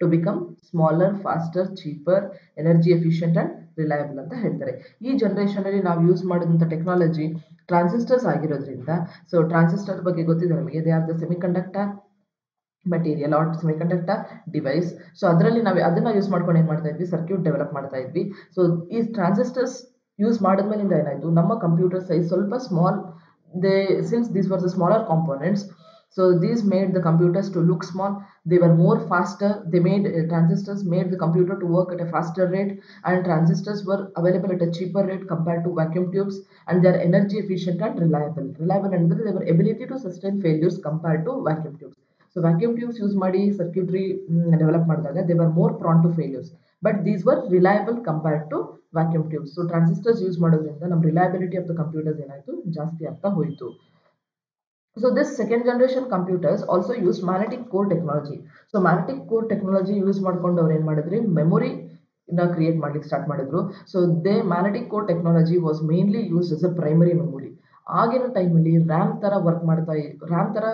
to become smaller, faster, cheaper, energy efficient and reliable ಅಂತ ಹೇಳ್ತಾರೆ. ಈ generation ಅಲ್ಲಿ ನಾವು use ಮಾಡಿದಂಥ technology transistors ಆಗಿರೋದ್ರಿಂದ, so transistor ಬಗ್ಗೆ ಗೊತ್ತಿದೆ ನಮಗೆ, they are the semiconductor material or semiconductor device. So ಅದರಲ್ಲಿ ನಾವು ಅದನ್ನ ಯೂಸ್ ಮಾಡ್ಕೊಂಡು ಏನು ಮಾಡ್ತಾ ಇದ್ವಿ, ಸರ್ಕ್ಯೂಟ್ ಡೆವಲಪ್ ಮಾಡ್ತಾ ಇದ್ವಿ. ಸೊ ಈ ಟ್ರಾನ್ಸಿಸ್ಟರ್ಸ್ ಯೂಸ್ ಮಾಡಿದ್ಮೇಲಿಂದ ಏನಾಯಿತು, ನಮ್ಮ ಕಂಪ್ಯೂಟರ್ ಸೈಜ್ ಸ್ವಲ್ಪ small, they since these were the smaller components, so these made the computers to look small. They were more faster. They made transistors made the computer to work at a faster rate, and transistors were available at a cheaper rate compared to vacuum tubes, and they are energy efficient and reliable and they were ability to sustain failures compared to vacuum tubes. So vacuum tubes use ಮಾಡಿ circuitry develop ಮಾಡಿದಾಗ they were more prone to failures, but these were reliable compared to vacuum tubes. So transistors use ಮಾಡೋದ್ರಿಂದ ನಮ್ಮ reliability of the computers ಏನಾಯ್ತು, ಜಾಸ್ತಿ ಆಗ್ತಾ ಹೋಯಿತು. So this second generation computers also use magnetic core technology. So magnetic core technology use ಮಾಡ್ಕೊಂಡು ಅವ್ರು ಏನು ಮಾಡಿದ್ರಿ, ಮೆಮೊರಿ ಕ್ರಿಯೇಟ್ ಮಾಡ್ಲಿಕ್ಕೆ ಸ್ಟಾರ್ಟ್ ಮಾಡಿದ್ರು. So they magnetic core technology was mainly used as a primary memory. ಆಗಿನ ಟೈಮಲ್ಲಿ ರ್ಯಾಮ್ ತರ work ಮಾಡ್ತಾ, ರ್ಯಾಮ್ ತರ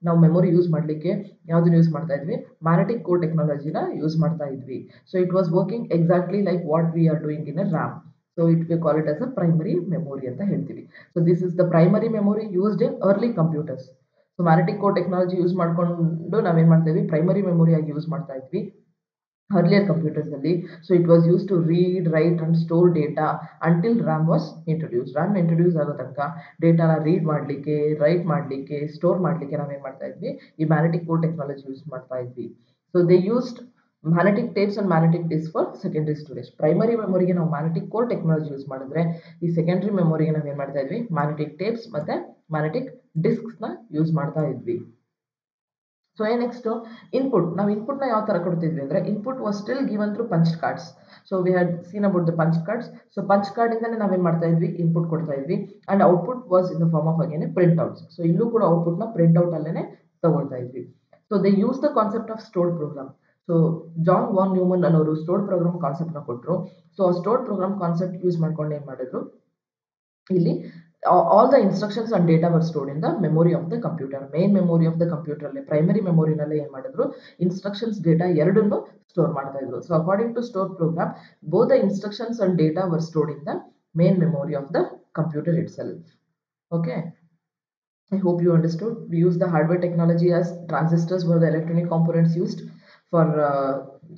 ನಾವು ಮೆಮೊರಿ ಯೂಸ್ ಮಾಡಲಿಕ್ಕೆ ಯಾವುದನ್ನ ಯೂಸ್ ಮಾಡ್ತಾ ಇದ್ವಿ, ಮ್ಯಾಗ್ನೆಟಿಕ್ ಕೋರ್ ಟೆಕ್ನಾಲಜಿನ ಯೂಸ್ ಮಾಡ್ತಾ ಇದ್ವಿ. So it was working exactly like what we are doing in a RAM. So it we call it as a primary memory ಅಂತ ಹೇಳ್ತೀವಿ. So this is the primary memory used in early computers. So magnetic core technology use ಮಾಡ್ಕೊಂಡು ನಾವೇನ್ ಮಾಡ್ತಾ ಇದ್ವಿ, primary memory ಆಗಿ use ಮಾಡ್ತಾ ಇದ್ವಿ earlier computers ಅಲ್ಲಿ. So it was used to read, write and store data until RAM was introduced. RAM introduce ಆಗೋ ತನಕ ಡೇಟಾನ ರೀಡ್ ಮಾಡಲಿಕ್ಕೆ, ರೈಟ್ ಮಾಡಲಿಕ್ಕೆ, ಸ್ಟೋರ್ ಮಾಡಲಿಕ್ಕೆ ನಾವೇನು ಮಾಡ್ತಾ ಇದ್ವಿ, ಈ ಮ್ಯಾಗ್ನೆಟಿಕ್ ಕೋರ್ ಟೆಕ್ನಾಲಜಿ ಯೂಸ್ ಮಾಡ್ತಾ ಇದ್ವಿ. So they used magnetic tapes and magnetic disk for secondary storage. Primary ಮೆಮೊರಿಗೆ ನಾವು ಮ್ಯಾಗ್ನೆಟಿಕ್ ಕೋರ್ ಟೆಕ್ನಾಲಜಿ ಯೂಸ್ ಮಾಡಿದ್ರೆ, ಈ ಸೆಕೆಂಡರಿ ಮೆಮೊರಿಗೆ ನಾವೇನು ಮಾಡ್ತಾ ಇದ್ವಿ, ಮ್ಯಾಗ್ನೆಟಿಕ್ ಟೇಪ್ಸ್ ಮತ್ತೆ ಮ್ಯಾಗ್ನೆಟಿಕ್ ಡಿಸ್ಕ್ಸ್ನ ಯೂಸ್ ಮಾಡ್ತಾ ಇದ್ವಿ. So next input. ನಾವು ಇನ್ಪುಟ್ನ ಯಾವ ತರ ಕೊಡ್ತಿದ್ವಿ ಅಂದ್ರೆ, input was still given through punch cards. So we had seen about the punch cards. So punch card ಇಂದಾನೆ ನಾವೇನ್ ಮಾಡ್ತಾ ಇದ್ವಿ, ಇನ್ಪುಟ್ ಕೊಡ್ತಾ ಇದ್ವಿ. And output was in the form of again printouts. So ಇಲ್ಲೂ ಕೂಡ ಔಟ್ಪುಟ್ ನ printout ಅಲ್ಲೇನೆ ತಗೊಳ್ತಾ ಇದ್ವಿ. So they use the concept of stored program. So John von Neumann ಅನ್ನೋರು ಸ್ಟೋರ್ಡ್ ಪ್ರೋಗ್ರಾಮ್ ಕಾನ್ಸೆಪ್ಟ್ ನ ಕೊಟ್ಟರು. ಸೊ ಆ ಸ್ಟೋರ್ಡ್ ಪ್ರೋಗ್ರಾಮ್ ಕಾನ್ಸೆಪ್ಟ್ ಯೂಸ್ ಮಾಡ್ಕೊಂಡು ಏನ್ ಮಾಡಿದ್ರು, ಇಲ್ಲಿ all the instructions and data were stored in the memory of the computer. Main memory of the computer ಅಲ್ಲಿ primary memory ನಲ್ಲಿ ಏನು ಮಾಡಿದ್ರು, instructions data ಎರಡನ್ನು ಸ್ಟೋರ್ ಮಾಡ್ತಾ ಇದ್ರು. So according to stored program, both the instructions and data were stored in the main memory of the computer itself. Okay, I hope you understood. We use the hardware technology as transistors were the electronic components used for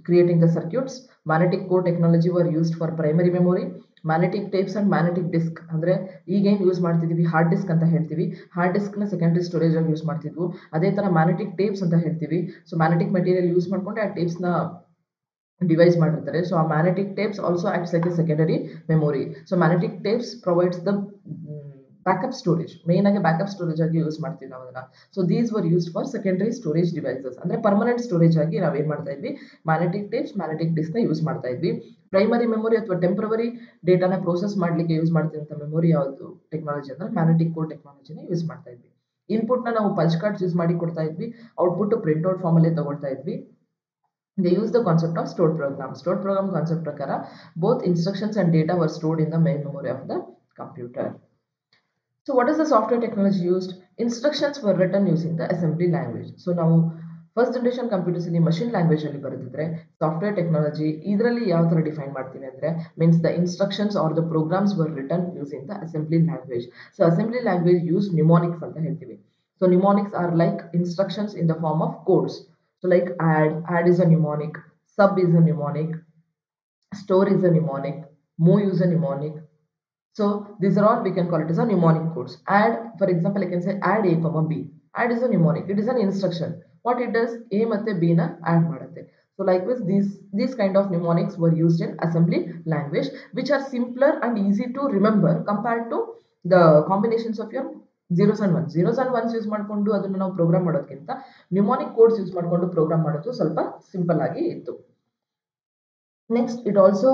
creating the circuits. Magnetic core technology were used for primary memory. Magnetic tapes and magnetic disc ಅಂದ್ರೆ ಈಗೇನು use ಮಾಡ್ತಿದ್ವಿ, hard disk ಅಂತ ಹೇಳ್ತೀವಿ. Hard disk ನ secondary storage ಆಗಿ use ಮಾಡ್ತಿದ್ವು. ಅದೇ ತರ magnetic tapes ಅಂತ ಹೇಳ್ತೀವಿ. ಸೊ ಮ್ಯಾಗ್ನೆಟಿಕ್ ಮೆಟೀರಿಯಲ್ ಯೂಸ್ ಮಾಡ್ಕೊಂಡು ಆ ಟೇಪ್ಸ್ ನ ಡಿವೈಸ್ ಮಾಡಿರ್ತಾರೆ. ಸೊ ಆ magnetic tapes also acts like A secondary memory. So magnetic tapes provides the backup storage. Main ಆಗಿ ಬ್ಯಾಕಪ್ ಸ್ಟೋರೇಜ್ ಆಗಿ ಯೂಸ್ ಮಾಡ್ತೀವಿ ನಾವು ಅದನ್ನ. So these were used for secondary storage devices. ಅಂದ್ರೆ ಪರ್ಮನೆಂಟ್ ಸ್ಟೋರೇಜ್ ಆಗಿ ನಾವೇನ್ ಮಾಡ್ತಾ ಇದ್ವಿ, ಮ್ಯಾಗ್ನೆಟಿಕ್ ಟೇಪ್ಸ್, ಮ್ಯಾಗ್ನೆಟಿಕ್ ಡಿಸ್ಕ್ ನ ಯೂಸ್ ಮಾಡ್ತಾ ಇದ್ವಿ. ಪ್ರೈಮರಿ ಮೆಮೊರಿ ಅಥವಾ ಟೆಂಪರರಿ ಡೇಟಾನ ಪ್ರೋಸೆಸ್ ಮಾಡ್ಲಿಕ್ಕೆ ಯೂಸ್ ಮಾಡ್ತಿದ್ದಂಥ ಮೆಮೊರಿ ಯಾವುದು ಟೆಕ್ನಾಲಜಿ ಅಂದ್ರೆ ಮ್ಯಾಗ್ನೆಟಿಕ್ ಕೋರ್ ಟೆಕ್ನಾಲಜಿನ ಯೂಸ್ ಮಾಡ್ತಾ ಇದ್ವಿ. ಇನ್ಪುಟ್ ನ ನಾವು ಪಂಚ್ ಕಾರ್ಡ್ಸ್ ಯೂಸ್ ಮಾಡಿ ಕೊಡ್ತಾ ಇದ್ವಿ. ಔಟ್ಪುಟ್ ಪ್ರಿಂಟ್ ಔಟ್ ಫಾರ್ಮ್ ಅಲ್ಲೇ ತಗೊಳ್ತಾ ಇದ್ವಿ. They use the concept of stored program. Stored program concept prakara, both instructions and data were stored in the main memory of the computer. So what is the software technology used? Instructions were written using the assembly language. So now first generation computers in machine language ಅಲ್ಲಿ ಬರೆದಿದ್ರೆ, software technology ಇದರಲ್ಲಿ ಯಾವ ತರ define ಮಾಡ್ತೀನಿ ಅಂದ್ರೆ, means the instructions or the programs were written using the assembly language. So assembly language use mnemonics ಅಂತ ಹೇಳ್ತೀವಿ. So mnemonics are like instructions in the form of codes. So like add is a mnemonic, sub is a mnemonic, store is a mnemonic, move is a mnemonic. So these are all we can call it as a mnemonic codes. Add, for example, I can say add a comma b. Add is a mnemonic. It is an instruction. What it does, a ಮತ್ತೆ b na add ಮಾಡುತ್ತೆ. So likewise these kind of mnemonics were used in assembly language, which are simpler and easy to remember compared to the combinations of your zeros and ones. Zeros and ones use ಮಾಡಿಕೊಂಡು ಅದನ್ನು ನಾವು program ಮಾಡೋದಕ್ಕಿಂತ ನ್ಯೂಮಾನಿಕ್ codes use ಮಾಡಿಕೊಂಡು program ಮಾಡೋದು ಸ್ವಲ್ಪ simple ಆಗಿ ಇತ್ತು. Next, it also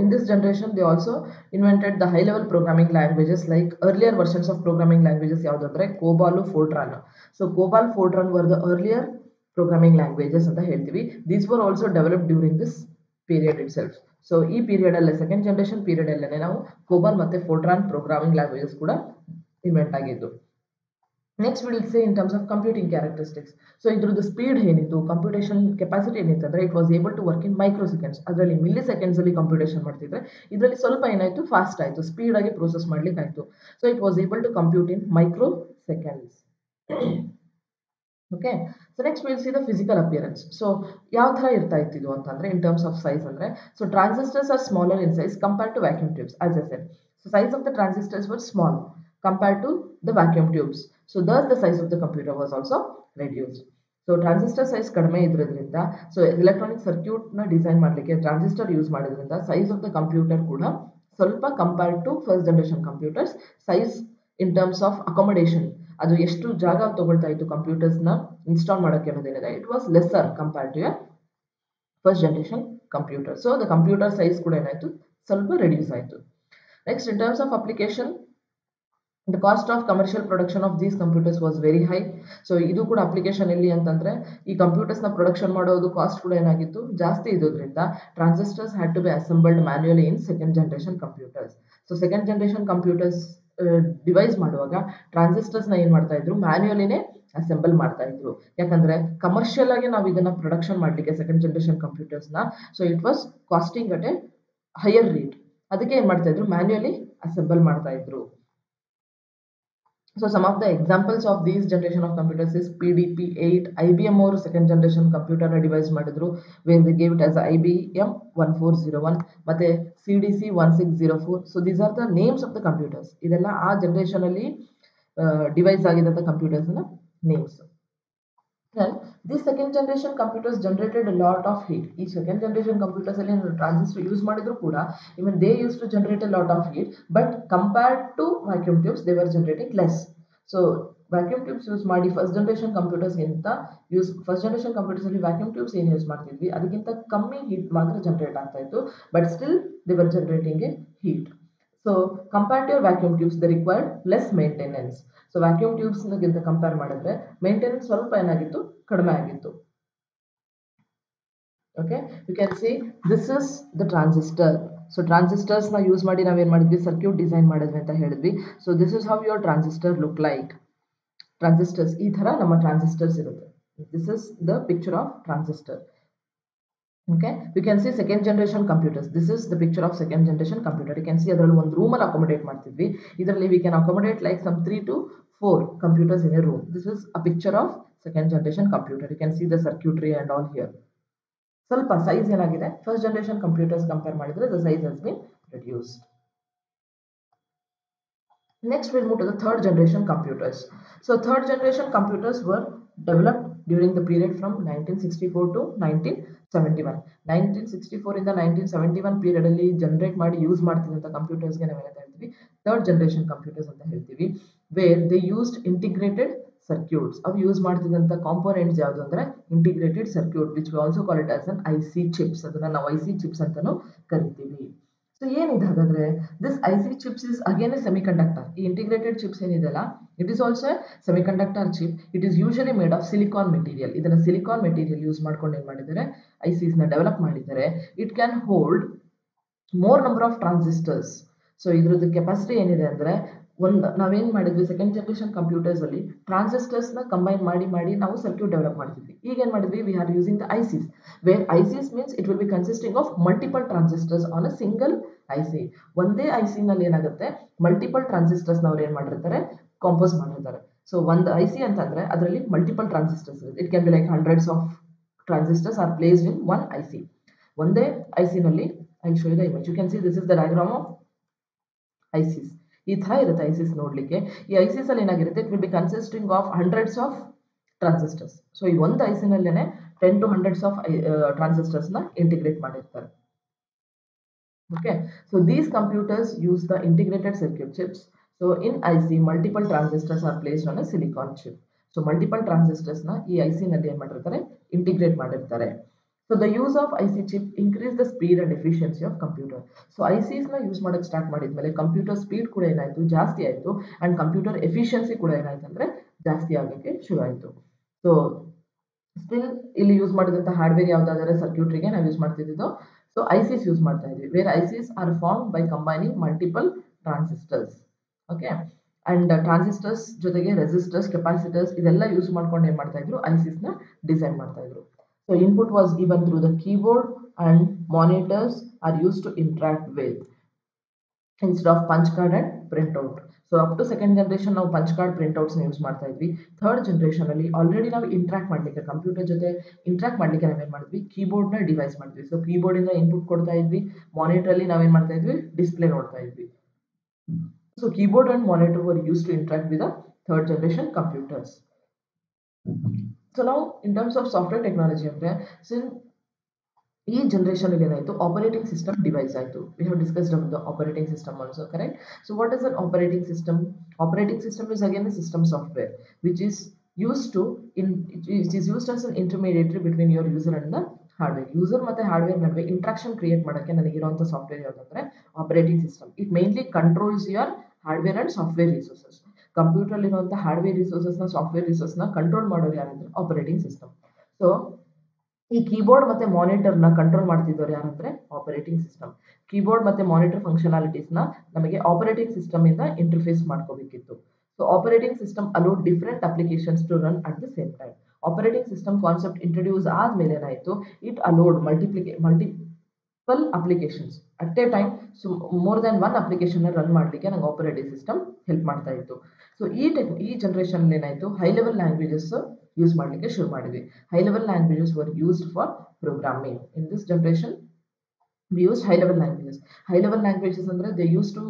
in this generation they also invented the high level programming languages. Like earlier versions of programming languages ಯಾವ್ದಂದ್ರೆ COBOL, Fortran. So COBOL, Fortran were the earlier programming languages ಅಂತ ಹೇಳ್ತೀವಿ. These were also developed during this period itself. So ಈ period ಅಲ್ಲೇ second generation period ಅಲ್ಲೇ ನಾವು COBOL ಮತ್ತೆ Fortran programming languages ಕೂಡ invent ಆಗಿದ್ದು. Next will say in terms of computing characteristics. So ಇದ್ರದ್ದು ಸ್ಪೀಡ್ ಏನಿತ್ತು, ಕಂಪ್ಯೂಟೇಷನ್ ಕೆಪಾಸಿಟಿ ಏನಿತ್ತು ಅಂದರೆ it was able to work in microseconds. ಅದರಲ್ಲಿ ಮಿಲಿ ಸೆಕೆಂಡ್ಸಲ್ಲಿ ಕಂಪ್ಯೂಟೇಷನ್ ಮಾಡ್ತಿದ್ರೆ ಇದರಲ್ಲಿ ಸ್ವಲ್ಪ ಏನಾಯಿತು, ಫಾಸ್ಟ್ ಆಯಿತು, ಸ್ಪೀಡಾಗಿ ಪ್ರೋಸೆಸ್ ಮಾಡ್ಲಿಕ್ಕೆ ಆಯಿತು. So it was able to compute in microseconds. Okay, so next will see the physical appearance. So ಯಾವ ಥರ ಇರ್ತಾ ಇತ್ತು ಇದು ಅಂತಂದರೆ ಇನ್ ಟರ್ಮ್ಸ್ ಆಫ್ ಸೈಜ್ ಅಂದರೆ, so transistors are smaller in size compared to vacuum tubes as I said. So size of the transistors were small compared to the vacuum tubes. So thus the size of the computer was also reduced. So transistor size ಕಡಿಮೆ ಇದ್ರಿಂದ, so electronic circuit ನ design ಮಾಡಲಿಕ್ಕೆ transistor use ಮಾಡೋದ್ರಿಂದ size of the computer ಕೂಡ ಸ್ವಲ್ಪ compared to first generation computers. Size in terms of accommodation, ಅದು ಎಷ್ಟು ಜಾಗ ತಗೊಳ್ತಾ ಇತ್ತು ಕಂಪ್ಯೂಟರ್ಸ್ ನ ಇನ್ಸ್ಟಾಲ್ ಮಾಡೋಕ್ಕೆ ಅನ್ನೋದೇನಿದೆ, it was lesser compared to first generation computer. So the computer size ಕೂಡ ಏನಾಯಿತು, ಸ್ವಲ್ಪ ರೆಡ್ಯೂಸ್ ಆಯಿತು. Next in terms of application, the cost of commercial production of these computers was very high. So ಇದು ಕೂಡ application ಎಲ್ಲಿ ಅಂತಂದ್ರೆ, ಈ computers ನ ಪ್ರೊಡಕ್ಷನ್ ಮಾಡೋದು ಕಾಸ್ಟ್ ಕೂಡ ಏನಾಗಿತ್ತು, ಜಾಸ್ತಿ ಇರೋದ್ರಿಂದ transistors had to be assembled manually in second generation computers. So second generation computers device ಮಾಡುವಾಗ ಟ್ರಾನ್ಸಿಸ್ಟರ್ಸ್ ನ ಏನ್ ಮಾಡ್ತಾ ಇದ್ರು, ಮ್ಯಾನ್ಯುಯಲಿನೇ ಅಸೆಂಬಲ್ ಮಾಡ್ತಾ ಇದ್ರು. ಯಾಕಂದ್ರೆ ಕಮರ್ಷಿಯಲ್ ಆಗಿ ನಾವು ಇದನ್ನ ಪ್ರೊಡಕ್ಷನ್ ಮಾಡ್ಲಿಕ್ಕೆ ಸೆಕೆಂಡ್ ಜನರೇಷನ್ ಕಂಪ್ಯೂಟರ್ಸ್ ನ, so it was costing at a higher rate. ಅದಕ್ಕೆ ಏನ್ ಮಾಡ್ತಾ ಇದ್ರು, ಮ್ಯಾನ್ಯುಯಲಿ ಅಸೆಂಬಲ್ ಮಾಡ್ತಾ ಇದ್ರು. So some of the examples of these generation of computers is PDP-8. IBM or second generation computer device ಮಾಡಿದ್ರು, where they gave it as IBM 1401 ಮತ್ತೆ CDC 1604. So these are the names of the computers. ಇದೆಲ್ಲ ಆ generation ಅಲ್ಲಿ device ಆಗಿದ್ದಂತ computers ನ names. Well, these second generation computers generated a lot of heat. ಈ second generation computers ಅಲ್ಲಿ transistor use ಮಾಡಿದ್ರು ಕೂಡ, even they used to generate a lot of heat, but compared to vacuum tubes they were generating less. So vacuum tubes use ಮಾಡಿ first generation computers ಗಿಂತ first generation computers ಅಲ್ಲಿ vacuum tubes ಏನು use ಮಾಡ್ತಿದ್ವಿ ಅದಕ್ಕಿಂತ ಕಮ್ಮಿ heat ಮಾತ್ರ generate ಆಗ್ತಾ ಇತ್ತು, but still they were generating a heat. So compare to vacuum tubes they required less maintenance. So vacuum tubes ಗಿಂತ ಕಂಪೇರ್ ಮಾಡಿದ್ರೆ ಮೇಂಟೆನೆನ್ಸ್ ಸ್ವಲ್ಪ ಏನಾಗಿತ್ತು, ಕಡಿಮೆ ಆಗಿತ್ತು. Okay, you can see this is the transistor. So transistors ನ use ಮಾಡಿ ನಾವೇನ್ ಮಾಡಿದ್ವಿ, ಸರ್ಕ್ಯೂಟ್ ಡಿಸೈನ್ ಮಾಡಿದ್ವಿ ಅಂತ ಹೇಳಿದ್ವಿ. So this is how your transistor look like. Transistors ಈ ತರ ನಮ್ಮ ಟ್ರಾನ್ಸಿಸ್ಟರ್ಸ್ ಇರುತ್ತೆ. This is the picture of transistor. Okay, we can see second generation computers. This is the picture of second generation computer. You can see ಅದರಲ್ಲಿ ಒಂದು room ಅಲ್ಲಿ accommodate ಮಾಡ್ತಿದ್ವಿ. ಇದರಲ್ಲಿ we can accommodate like some 3 to 4 computers in a room. This is a picture of second generation computer. You can see the circuitry and all here. ಸ್ವಲ್ಪ size ಏನಾಗಿದೆ, first generation computers compare ಮಾಡಿದ್ರೆ the size has been reduced. Next we'll move to the third generation computers. So third generation computers were developed during the period from 1964 to 1971. 1964 ಇಂದ 1971 period ಅಲ್ಲಿ generate ಮಾಡಿ use ಮಾಡ್ತಿದ್ದಂತ computers ಗೆ ನಾವೇನಂತ ಹೇಳ್ತೀವಿ, third generation computers ಅಂತ ಹೇಳ್ತೀವಿ. Where they used integrated circuits. ಅವು use ಮಾಡ್ತಿದ್ದಂತ ಕಾಂಪೋನೆಂಟ್ಸ್ ಯಾವುದು ಅಂದ್ರೆ integrated circuit, which we also call it as an IC chips. ಅದನ್ನ ನಾವು ಐಸಿ ಚಿಪ್ಸ್ ಅಂತಾನು ಕರಿತೀವಿ. ಸೊ ಏನಿದೆ ಹಾಗಾದ್ರೆ, this IC chips is again a semiconductor. ಈ ಇಂಟಿಗ್ರೇಟೆಡ್ ಚಿಪ್ಸ್ ಏನಿದೆಲ್ಲ, it is also semiconductor chip. It is usually made of silicon material. ಇದನ್ನ silicon material use ಮಾಡ್ಕೊಂಡು ಏನ್ ಮಾಡಿದ್ದಾರೆ, ಐಸಿಸ್ ನ ಡೆವಲಪ್ ಮಾಡಿದ್ದಾರೆ. It can hold more number of transistors. So ಇದ್ರದ್ದು capacity ಏನಿದೆ ಅಂದ್ರೆ, ನಾವೇನ್ ಮಾಡಿದ್ವಿ, ಸೆಕೆಂಡ್ ಜನರೇಷನ್ ಕಂಪ್ಯೂಟರ್ಸ್ ಅಲ್ಲಿ ಟ್ರಾನ್ಸಿಸ್ಟರ್ಸ್ ನ ಕಂಬೈನ್ ಮಾಡಿ ನಾವು ಸರ್ಕ್ಯೂಟ್ ಡೆವಲಪ್ ಮಾಡ್ತಿದ್ವಿ. ಈಗ ಏನ್ ಮಾಡಿದ್ವಿ, we are using the ICs, where ICs means it will be consisting of multiple transistors on a single IC. ಒಂದೇ ಐಸಿ ನಲ್ಲಿ ಏನಾಗುತ್ತೆ, ಮಲ್ಟಿಪಲ್ ಟ್ರಾನ್ಸಿಸ್ಟರ್ಸ್ ನವ್ರು ಏನ್ ಮಾಡಿರ್ತಾರೆ, ಕಾಂಪೋಸ್ ಮಾಡಿರ್ತಾರೆ. ಸೊ ಒಂದು ಐಸಿ ಅಂತಂದ್ರೆ ಅದರಲ್ಲಿ ಮಲ್ಟಿಪಲ್ ಟ್ರಾನ್ಸಿಸ್ಟರ್ಸ್ ಇರುತ್ತೆ. It can be like hundreds of transistors are placed in one IC. ಒಂದೇ ಐಸಿ ನಲ್ಲಿ, I will show you the image. You can see this is the diagram of ICs. ಈ ತರ ಇರುತ್ತೆ ICs ನೋಡ್ಲಿಕ್ಕೆ. ಈ ICs ಅಲ್ಲಿ ಏನಾಗಿರುತ್ತೆ, it will be consisting of hundreds of transistors. So ಈ ಒಂದು ಐಸಿನಲ್ಲೇನೆ 10 to hundreds ಆಫ್ ಟ್ರಾನ್ಸಿಸ್ಟರ್ಸ್ ನ ಇಂಟಿಗ್ರೇಟ್ ಮಾಡಿರ್ತಾರೆ. Okay, so these computers use the integrated circuit chips. So in IC, multiple transistors are placed on a silicon chip. So multiple transistors na ee IC nalli ಏನು ಮಾಡಿರ್ತಾರೆ, integrate ಮಾಡಿರ್ತಾರೆ. So the use of IC chip increase the speed and efficiency of computer. So ICs ನ use ಮಾಡಕ್ಕೆ start ಮಾಡಿದ್ಮೇಲೆ computer speed ಕೂಡ ಏನಾಯ್ತು, ಜಾಸ್ತಿ ಆಯ್ತು. ಅಂಡ್ ಕಂಪ್ಯೂಟರ್ ಎಫಿಷಿಯನ್ಸಿ ಕೂಡ ಏನಾಯ್ತು ಅಂದ್ರೆ ಜಾಸ್ತಿ ಆಗಕ್ಕೆ ಶುರು ಆಯ್ತು. ಸೊ ಸ್ಟಿಲ್ ಇಲ್ಲಿ ಯೂಸ್ ಮಾಡಿದಂತ ಹಾರ್ಡ್ವೇರ್ ಯಾವ್ದಾದ್ರೆ ಸರ್ಕ್ಯೂಟ್ರಿಗೆ ನಾವು ಯೂಸ್ ಮಾಡ್ತಿದ್ದು. ಸೊ ಐಸಿಸ್ ಯೂಸ್ ಮಾಡ್ತಾ ಇದ್ವಿ, where ICs are form by combining multiple transistors. Okay, and transistors ಜೊತೆಗೆ ರೆಸಿಸ್ಟರ್ಸ್ ಕೆಪಾಸಿಟರ್ಸ್ ಇದೆಲ್ಲ ಯೂಸ್ ಮಾಡ್ಕೊಂಡು ಏನು ಮಾಡ್ತಾ ಇದ್ರು ICs ನ ಡಿಸೈನ್ ಮಾಡ್ತಾ ಇದ್ರು. So input was given through the keyboard and monitors are use to interact with instead of punch card and printout. So up to second generation ನಾವು punch card printouts ಯೂಸ್ ಮಾಡ್ತಾ ಇದ್ವಿ. Third generation ಅಲ್ಲಿ already ನಾವು interact ಮಾಡ್ಲಿಕ್ಕೆ computer ಜೊತೆ interact ಮಾಡ್ಲಿಕ್ಕೆ ನಾವೇನ್ ಮಾಡಿದ್ವಿ ಕೀಬೋರ್ಡ್ ನ ಡಿವೈಸ್ ಮಾಡಿದ್ವಿ. ಸೊ ಕೀಬೋರ್ಡ್ ಇಂದ ಇನ್ಪುಟ್ ಕೊಡ್ತಾ ಇದ್ವಿ, ಮಾನಿಟರ್ ಅಲ್ಲಿ ನಾವೇನ್ ಮಾಡ್ತಾ ಇದ್ವಿ ಡಿಸ್ಪ್ಲೇ ನೋಡ್ತಾ ಇದ್ವಿ. So keyboard and monitor were used to interact with the third generation computers. So now in terms of software technology ಅಂದ್ರೆ since ಈ ಜನರೇಷನ್ ಅಲ್ಲಿ ಏನಾಯ್ತು ಆಪರೇಟಿಂಗ್ ಸಿಸ್ಟಮ್ ಡಿವೈಸ್ ಆಯ್ತು. We have discussed about the operating system also, correct? So what is an operating system? Operating system is again a system software which is used to it is used as an intermediary between your user and the hardware. User ಮತ್ತೆ hardware ನಡುವೆ interaction create ಮಾಡೋಕ್ಕೆ ನನಗಿರುವಂಥ software ಯಾವುದಂದ್ರೆ operating system. It mainly controls your hardware and software resources. Computer ಇರುವಂಥ hardware resources ನ software resource ನ control ಮಾಡೋರು ಯಾರಂದ್ರೆ ಆಪರೇಟಿಂಗ್ ಸಿಸ್ಟಮ್. ಸೊ ಈ ಕೀಬೋರ್ಡ್ ಮತ್ತೆ ಮಾನಿಟರ್ ನ ಕಂಟ್ರೋಲ್ ಮಾಡ್ತಿದ್ದವ್ರು ಯಾರಂದ್ರೆ ಆಪರೇಟಿಂಗ್ ಸಿಸ್ಟಮ್. ಕೀಬೋರ್ಡ್ ಮತ್ತೆ ಮಾನಿಟರ್ ಫಂಕ್ಷನಾಲಿಟೀಸ್ ನ ನಮಗೆ ಆಪರೇಟಿಂಗ್ ಸಿಸ್ಟಮ್ ಇಂದ ಇಂಟರ್ಫೇಸ್ ಮಾಡ್ಕೋಬೇಕಿತ್ತು. So operating system allowed different applications to run at the same time. Operating system concept introduce ಆದ್ಮೇಲೆ ಏನಾಯ್ತು, it allowed multiple applications at a time. So more than one application run ಮಾಡಲಿಕ್ಕೆ ನಂಗೆ operating system help ಮಾಡ್ತಾ ಇತ್ತು. So ಈ generation ಏನಾಯ್ತು high level languages use ಮಾಡಲಿಕ್ಕೆ ಶುರು ಮಾಡಿದ್ವಿ. High level languages var used for programming. In this generation we used high level languages. High level languages ಅಂದ್ರೆ they used to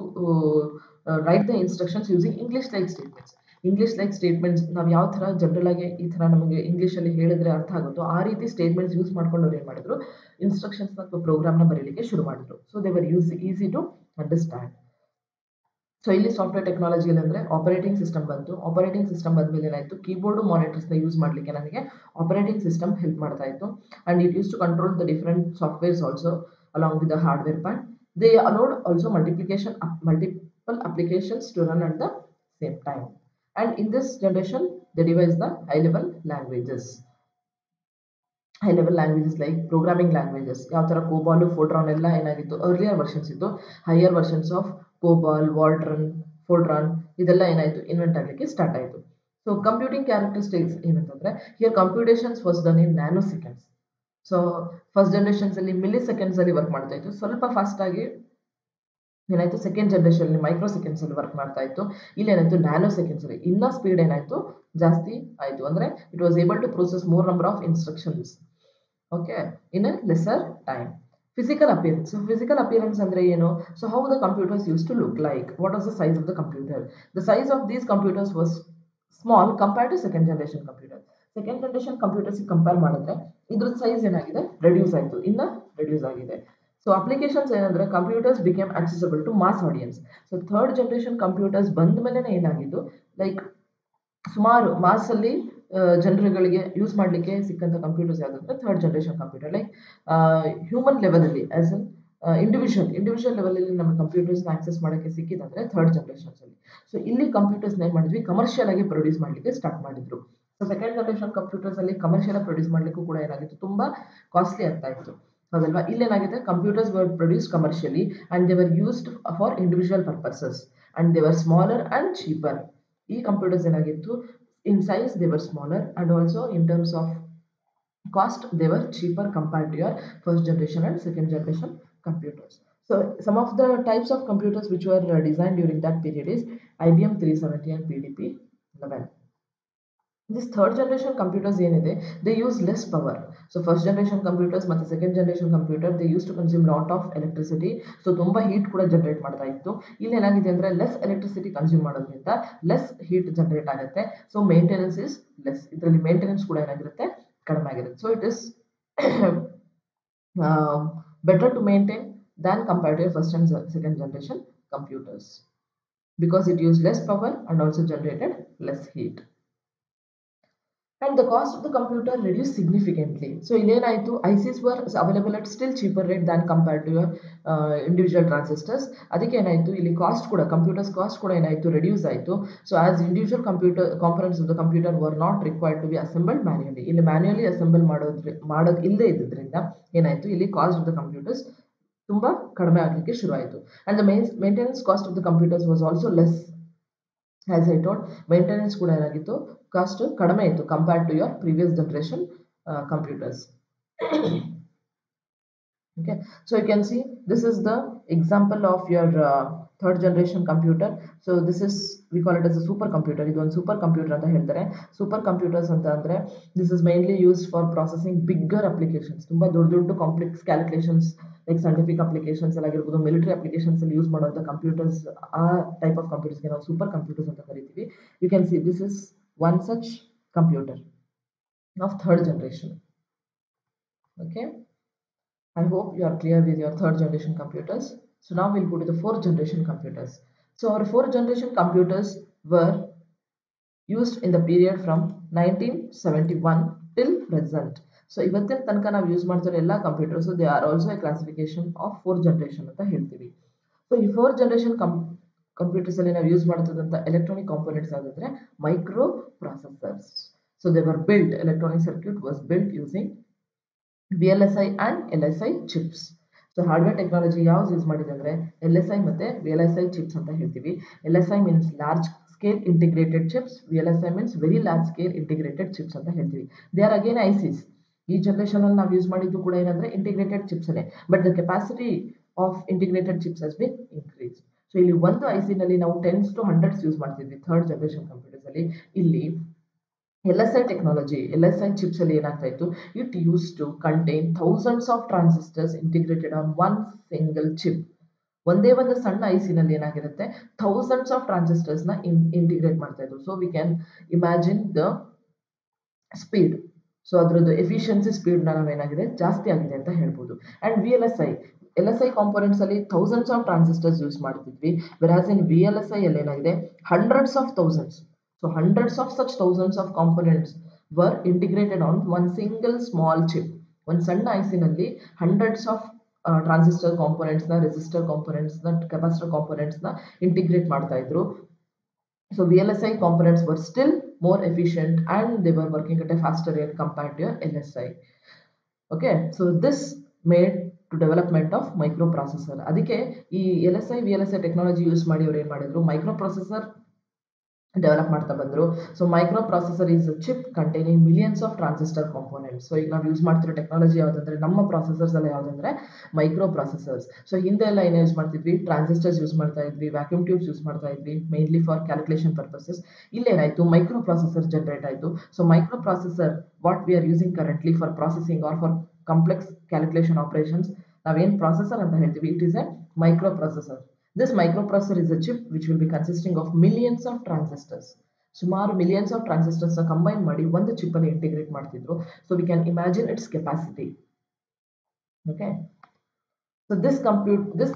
write the instructions using English like statements. English like statements ನಾವು ಯಾವ ಥರ general ಆಗಿ ಈ ಥರ ನಮಗೆ ಇಂಗ್ಲೀಷಲ್ಲಿ ಹೇಳಿದ್ರೆ ಅರ್ಥ ಆಗುತ್ತೋ ಆ ರೀತಿ ಸ್ಟೇಟ್ಮೆಂಟ್ಸ್ ಯೂಸ್ ಮಾಡ್ಕೊಂಡು ಅವ್ರು ಏನು ಮಾಡಿದ್ರು ಇನ್ಸ್ಟ್ರಕ್ಷನ್ಸ್ ಅಥವಾ ಪ್ರೋಗ್ರಾಮ್ನ ಬರೀಲಿಕ್ಕೆ ಶುರು ಮಾಡಿದ್ರು. So they were easy to understand. So ಇಲ್ಲಿ ಸಾಫ್ಟ್ವೇರ್ ಟೆಕ್ನಾಲಜಿಯಲ್ಲಿ ಅಂದರೆ ಆಪರೇಟಿಂಗ್ ಸಿಸ್ಟಮ್ ಬಂತು. ಆಪರೇಟಿಂಗ್ ಸಿಸ್ಟಮ್ ಬಂದ್ಮೇಲೆ ಏನಾಯಿತು ಕೀಬೋರ್ಡು ಮಾನಿಟರ್ಸ್ನ ಯೂಸ್ ಮಾಡಲಿಕ್ಕೆ ನನಗೆ ಆಪರೇಟಿಂಗ್ ಸಿಸ್ಟಮ್ ಹೆಲ್ಪ್ ಮಾಡ್ತಾ ಇತ್ತು. And it use to control the different softwares also along with the hardware part. They allowed also multiple applications to run at the same time. And in this generation, they devised the high-level languages. High-level languages like programming languages. ಯಾವ ಥರ COBOL, Fortran ಎಲ್ಲ ಏನಾಗಿತ್ತು earlier versions ಇತ್ತು. higher versions of COBOL, Fortran ಇದೆಲ್ಲ ಏನಾಯಿತು invent ಆಗಲಿಕ್ಕೆ start ಆಯಿತು. So computing characteristics ಏನಂತಂದರೆ here computations was done in nanoseconds. So first generations ಅಲ್ಲಿ ಮಿಲಿ ಸೆಕೆಂಡ್ಸ್ ಅಲ್ಲಿ ವರ್ಕ್ ಮಾಡ್ತಾ ಇತ್ತು. ಸ್ವಲ್ಪ ಫಾಸ್ಟ್ ಆಗಿ ಏನಾಯ್ತು ಸೆಕೆಂಡ್ ಜನರೇಷನ್ ಅಲ್ಲಿ ಮೈಕ್ರೋ ಸೆಕೆಂಡ್ಸ್ ಅಲ್ಲಿ ವರ್ಕ್ ಮಾಡ್ತಾ ಇತ್ತು. ಇಲ್ಲಿ ಏನಾಯ್ತು ನ್ಯಾನೋ ಸೆಕೆಂಡ್ಸ್ ಅಲ್ಲಿ ಇನ್ನ ಸ್ಪೀಡ್ ಏನಾಯ್ತು ಜಾಸ್ತಿ ಆಯ್ತು. ಅಂದ್ರೆ it was able to process more number of instructions okay in a lesser time. Physical appearance. Physical appearance ಅಂದ್ರೆ ಏನು? So how the computers use to look like, what was the size of the computer? The size of these computers was small compared to second generation computer. Second generation computers compare ಮಾಡಿದ್ರೆ ಇದ್ರ size ಏನಾಗಿದೆ reduce ಆಯಿತು, ಇನ್ನ reduce ಆಗಿದೆ. So applications ಏನಂದ್ರೆ computers became accessible to mass audience. So third generation computers ಬಂದ ಮೇಲೆ ಏನಾಗಿದ್ದು like ಸುಮಾರು ಮಾಸ್ ಅಲ್ಲಿ ಜನರುಗಳಿಗೆ ಯೂಸ್ ಮಾಡಲಿಕ್ಕೆ ಸಿಕ್ಕಂತ ಕಂಪ್ಯೂಟರ್ಸ್ ಯಾವುದಂದ್ರೆ third generation computer. Like human level ಅಲ್ಲಿ ಆಸ್ ಅನ್ ಇಂಡಿವಿಜುವಲ್ ಲೆವೆಲ್ ಅಲ್ಲಿ ನಮ್ಮ ಕಂಪ್ಯೂಟರ್ಸ್ನ ಆಕ್ಸೆಸ್ ಮಾಡೋಕ್ಕೆ ಸಿಕ್ಕಿದಂದ್ರೆ ಥರ್ಡ್ ಜನರೇಷನ್ಸ್ ಅಲ್ಲಿ. ಸೊ ಇಲ್ಲಿ ಕಂಪ್ಯೂಟರ್ಸ್ನ ಏನು ಮಾಡಿದ್ವಿ ಕಮರ್ಷಿಯಲ್ ಆಗಿ ಪ್ರೊಡ್ಯೂಸ್ ಮಾಡಲಿಕ್ಕೆ ಸ್ಟಾರ್ಟ್ ಮಾಡಿದ್ರು. ಸೊ ಸೆಕೆಂಡ್ ಜನರೇಷನ್ ಕಂಪ್ಯೂಟರ್ಸ್ ಅಲ್ಲಿ ಕಮರ್ಷಿಯಲ್ ಪ್ರೊಡ್ಯೂಸ್ ಮಾಡಲಿಕ್ಕೂ ಕೂಡ ಏನಾಗಿತ್ತು ತುಂಬಾ ಕಾಸ್ಟ್ಲಿ ಆಗ್ತಾ ಇತ್ತು, ಹೌದಲ್ವಾ? ಇಲ್ಲೇನಾಗಿದೆ computers were produce commercially and they were used for individual purposes and they were smaller and cheaper. ಈ ಕಂಪ್ಯೂಟರ್ಸ್ ಏನಾಗಿತ್ತು in size they were smaller and also in terms of cost they were cheaper compared to your first generation and second generation computers. So some of the types of computers which were designed during that period is IBM 370 and PDP-11. This third generation computers ಏನಿದೆ they use less power. So first generation computers ಮತ್ತು second generation computer they used to consume lot of electricity. So ತುಂಬಾ heat ಕೂಡ generate ಮಾಡ್ತಾ ಇತ್ತು. ಇಲ್ಲಿ ಏನಾಗಿದೆ ಅಂದ್ರೆ less electricity consume ಮಾಡೋದ್ರಿಂದ less heat ಜನರೇಟ್ ಆಗುತ್ತೆ. So maintenance is less. ಇದರಲ್ಲಿ maintenance ಕೂಡ ಏನಾಗಿರುತ್ತೆ ಕಡಿಮೆ ಆಗಿರುತ್ತೆ. So it is better to maintain than compared to first and second generation computers because it used less power and also generated less heat. And the cost of the computer reduced significantly. So illenaitu ICs were available at still cheaper rate than compared to your individual transistors. Adike enaitu illi cost kuda computers cost kuda enaitu reduce aitu. So as individual computer components of the computer were not required to be assembled manually. Illi manually assemble ಮಾಡೋದು ಇಲ್ಲದೆ ಇದ್ದಿದ್ರಿಂದ ಏನಾಯ್ತು ಇಲ್ಲಿ cost of the computers ತುಂಬಾ ಕಡಿಮೆ ಆಗಲಿಕ್ಕೆ ಶುರು ಆಯಿತು. And the maintenance cost of the computers was also less. As I told maintenance ಕೂಡ ಏನಾಗಿತ್ತು, ಕಾಸ್ಟ್ ಕಡಿಮೆ ಇತ್ತು compared to your previous generation computers. Okay, so you can see this is the example of your third generation computer. So this is, we call it as a super computer. Idu one super computer anta heltare. Super computers anta andre this is mainly used for processing bigger applications, tumba doddu complex calculations like scientific applications agirbodu, military applications alli use ಮಾಡುವಂತ computers, ಆ type of computers ಗೆ ನಾವು super computers ಅಂತ ಕರಿತೀವಿ. You can see this is one such computer of third generation. Okay, I hope you are clear with your third generation computers. So now we'll go to the fourth generation computers. So our fourth generation computers were used in the period from 1971 till present. So ಇವತ್ತಿನ ತನಕ ನಾವು use ಮಾಡ್ತಿರೋ ಎಲ್ಲ computers they are also A classification of fourth generation ಅಂತ ಹೇಳ್ತೀವಿ. So ಈ fourth generation computers ಅಲ್ಲಿ ನಾವು ಯೂಸ್ ಮಾಡ್ತಿದ್ದಂಥ ಎಲೆಕ್ಟ್ರಾನಿಕ್ ಕಾಂಪೋನೆಂಟ್ಸ್ ಆಗಿದ್ರೆ micro processors. So they var built, electronic circuit was built using VLSI and LSI chips. So hardware technology ಯಾವ್ದು use ಮಾಡಿದೆ ಅಂದರೆ LSI ಮತ್ತು VLSI ಚಿಪ್ಸ್ ಅಂತ ಹೇಳ್ತೀವಿ. LSI means large scale integrated chips, VLSI means very large scale integrated chips ಅಂತ ಹೇಳ್ತೀವಿ. They are again ISIS. ಈ generation ಅಲ್ಲಿ ನಾವು ಯೂಸ್ ಮಾಡಿದ್ದು ಕೂಡ ಏನಂದ್ರೆ ಇಂಟಿಗ್ರೇಟೆಡ್ ಚಿಪ್ಸ್ ಅಲ್ಲೇ, but the capacity of integrated chips has been increase. So ಇಲ್ಲಿ ಒಂದು ಐಸಿ ನಲ್ಲಿ ನಾವು 10s to 100s ಯೂಸ್ ಮಾಡ್ತಿದ್ವಿ ಥರ್ಡ್ ಜನರೇಷನ್ ಕಂಪ್ಯೂಟರ್ಸ್ ಅಲ್ಲಿ. ಇಲ್ಲಿ LSI technology, LSI chips ಅಲ್ಲಿ ಏನಾಗ್ತಾ ಇತ್ತು, it used to contain thousands of transistors integrated on one single chip. ಒಂದೇ ಒಂದು ಸಣ್ಣ ಐಸಿನಲ್ಲಿ ಏನಾಗಿರುತ್ತೆ, ಥೌಸಂಡ್ಸ್ ಆಫ್ ಟ್ರಾನ್ಸಿಸ್ಟರ್ಸ್ ನ ಇಂಟಿಗ್ರೇಟ್ ಮಾಡ್ತಾ ಇದ್ರು. So we can imagine the speed. So ಅದರದ್ದು ಎಫಿಷಿಯನ್ಸಿ ಸ್ಪೀಡ್ ನಾವೇನಾಗಿದೆ ಜಾಸ್ತಿ ಆಗಿದೆ ಅಂತ ಹೇಳ್ಬೋದು. ಅಂಡ್ LSI ಕಾಂಪೋನೆಂಟ್ಸ್ ಅಲ್ಲಿ ಥೌಸಂಡ್ಸ್ ಆಫ್ ಟ್ರಾನ್ಸಿಸ್ಟರ್ಸ್ ಯೂಸ್ ಮಾಡ್ತಿದ್ವಿ. ವೆರಾಸ್ ಇನ್ VLSI ಅಲ್ಲಿ ಏನಾಗಿದೆ hundreds of thousands. So hundreds of such thousands of components were integrated on one single small chip. One ಸಣ್ಣ ಐಸಿನಲ್ಲಿ hundreds of transistor components ನ, resistor components ನ, capacitor components ನ integrate ಮಾಡ್ತಾ ಇದ್ರು. So VLSI components were still more efficient and they were working at a faster rate compared to your LSI. Okay, so this made to development of microprocessor. ಅದಕ್ಕೆ ಈ LSI VLSI technology use ಮಾಡಿ ಅವ್ರು ಏನ್ ಮಾಡಿದ್ರು, microprocessor develop ಮಾಡ್ತಾ ಬಂದರು. So micro processor is a chip containing millions of transistor components. So ಈಗ ನಾವು ಯೂಸ್ ಮಾಡ್ತಿರೋ ಟೆಕ್ನಾಲಜಿ ಯಾವುದಂದ್ರೆ ನಮ್ಮ ಪ್ರೊಸೆಸರ್ಸ್ ಎಲ್ಲ ಯಾವುದಂದ್ರೆ ಮೈಕ್ರೋ ಪ್ರೊಸೆಸರ್ಸ್. ಸೊ ಹಿಂದೆ ಎಲ್ಲ ಏನು ಯೂಸ್ ಮಾಡ್ತಿದ್ವಿ, ಟ್ರಾನ್ಸಿಸ್ಟರ್ಸ್ ಯೂಸ್ ಮಾಡ್ತಾ ಇದ್ವಿ, ವ್ಯಾಕ್ಯೂಮ್ ಟ್ಯೂಬ್ಸ್ ಯೂಸ್ ಮಾಡ್ತಾ ಇದ್ವಿ, ಮೇನ್ಲಿ ಫಾರ್ ಕ್ಯಾಲ್ಕುಲೇಷನ್ ಪರ್ಪಸಸ್. ಇಲ್ಲೇನಾಯಿತು, ಮೈಕ್ರೋ ಪ್ರೊಸೆಸರ್ ಜನರೇಟ್ ಆಯಿತು. So microprocessor what we are using currently for processing or for complex calculation operations ನಾವೇನು ಪ್ರೊಸೆಸರ್ ಅಂತ ಹೇಳ್ತೀವಿ, it is a microprocessor. This microprocessor is a chip which will be consisting of millions of transistors. ಸುಮಾರು millions of transistors combine ಮಾಡಿ ಒಂದು chip ಅಲ್ಲಿ integrate ಮಾಡ್ತಿದ್ರು. So we can imagine its capacity. Okay. So this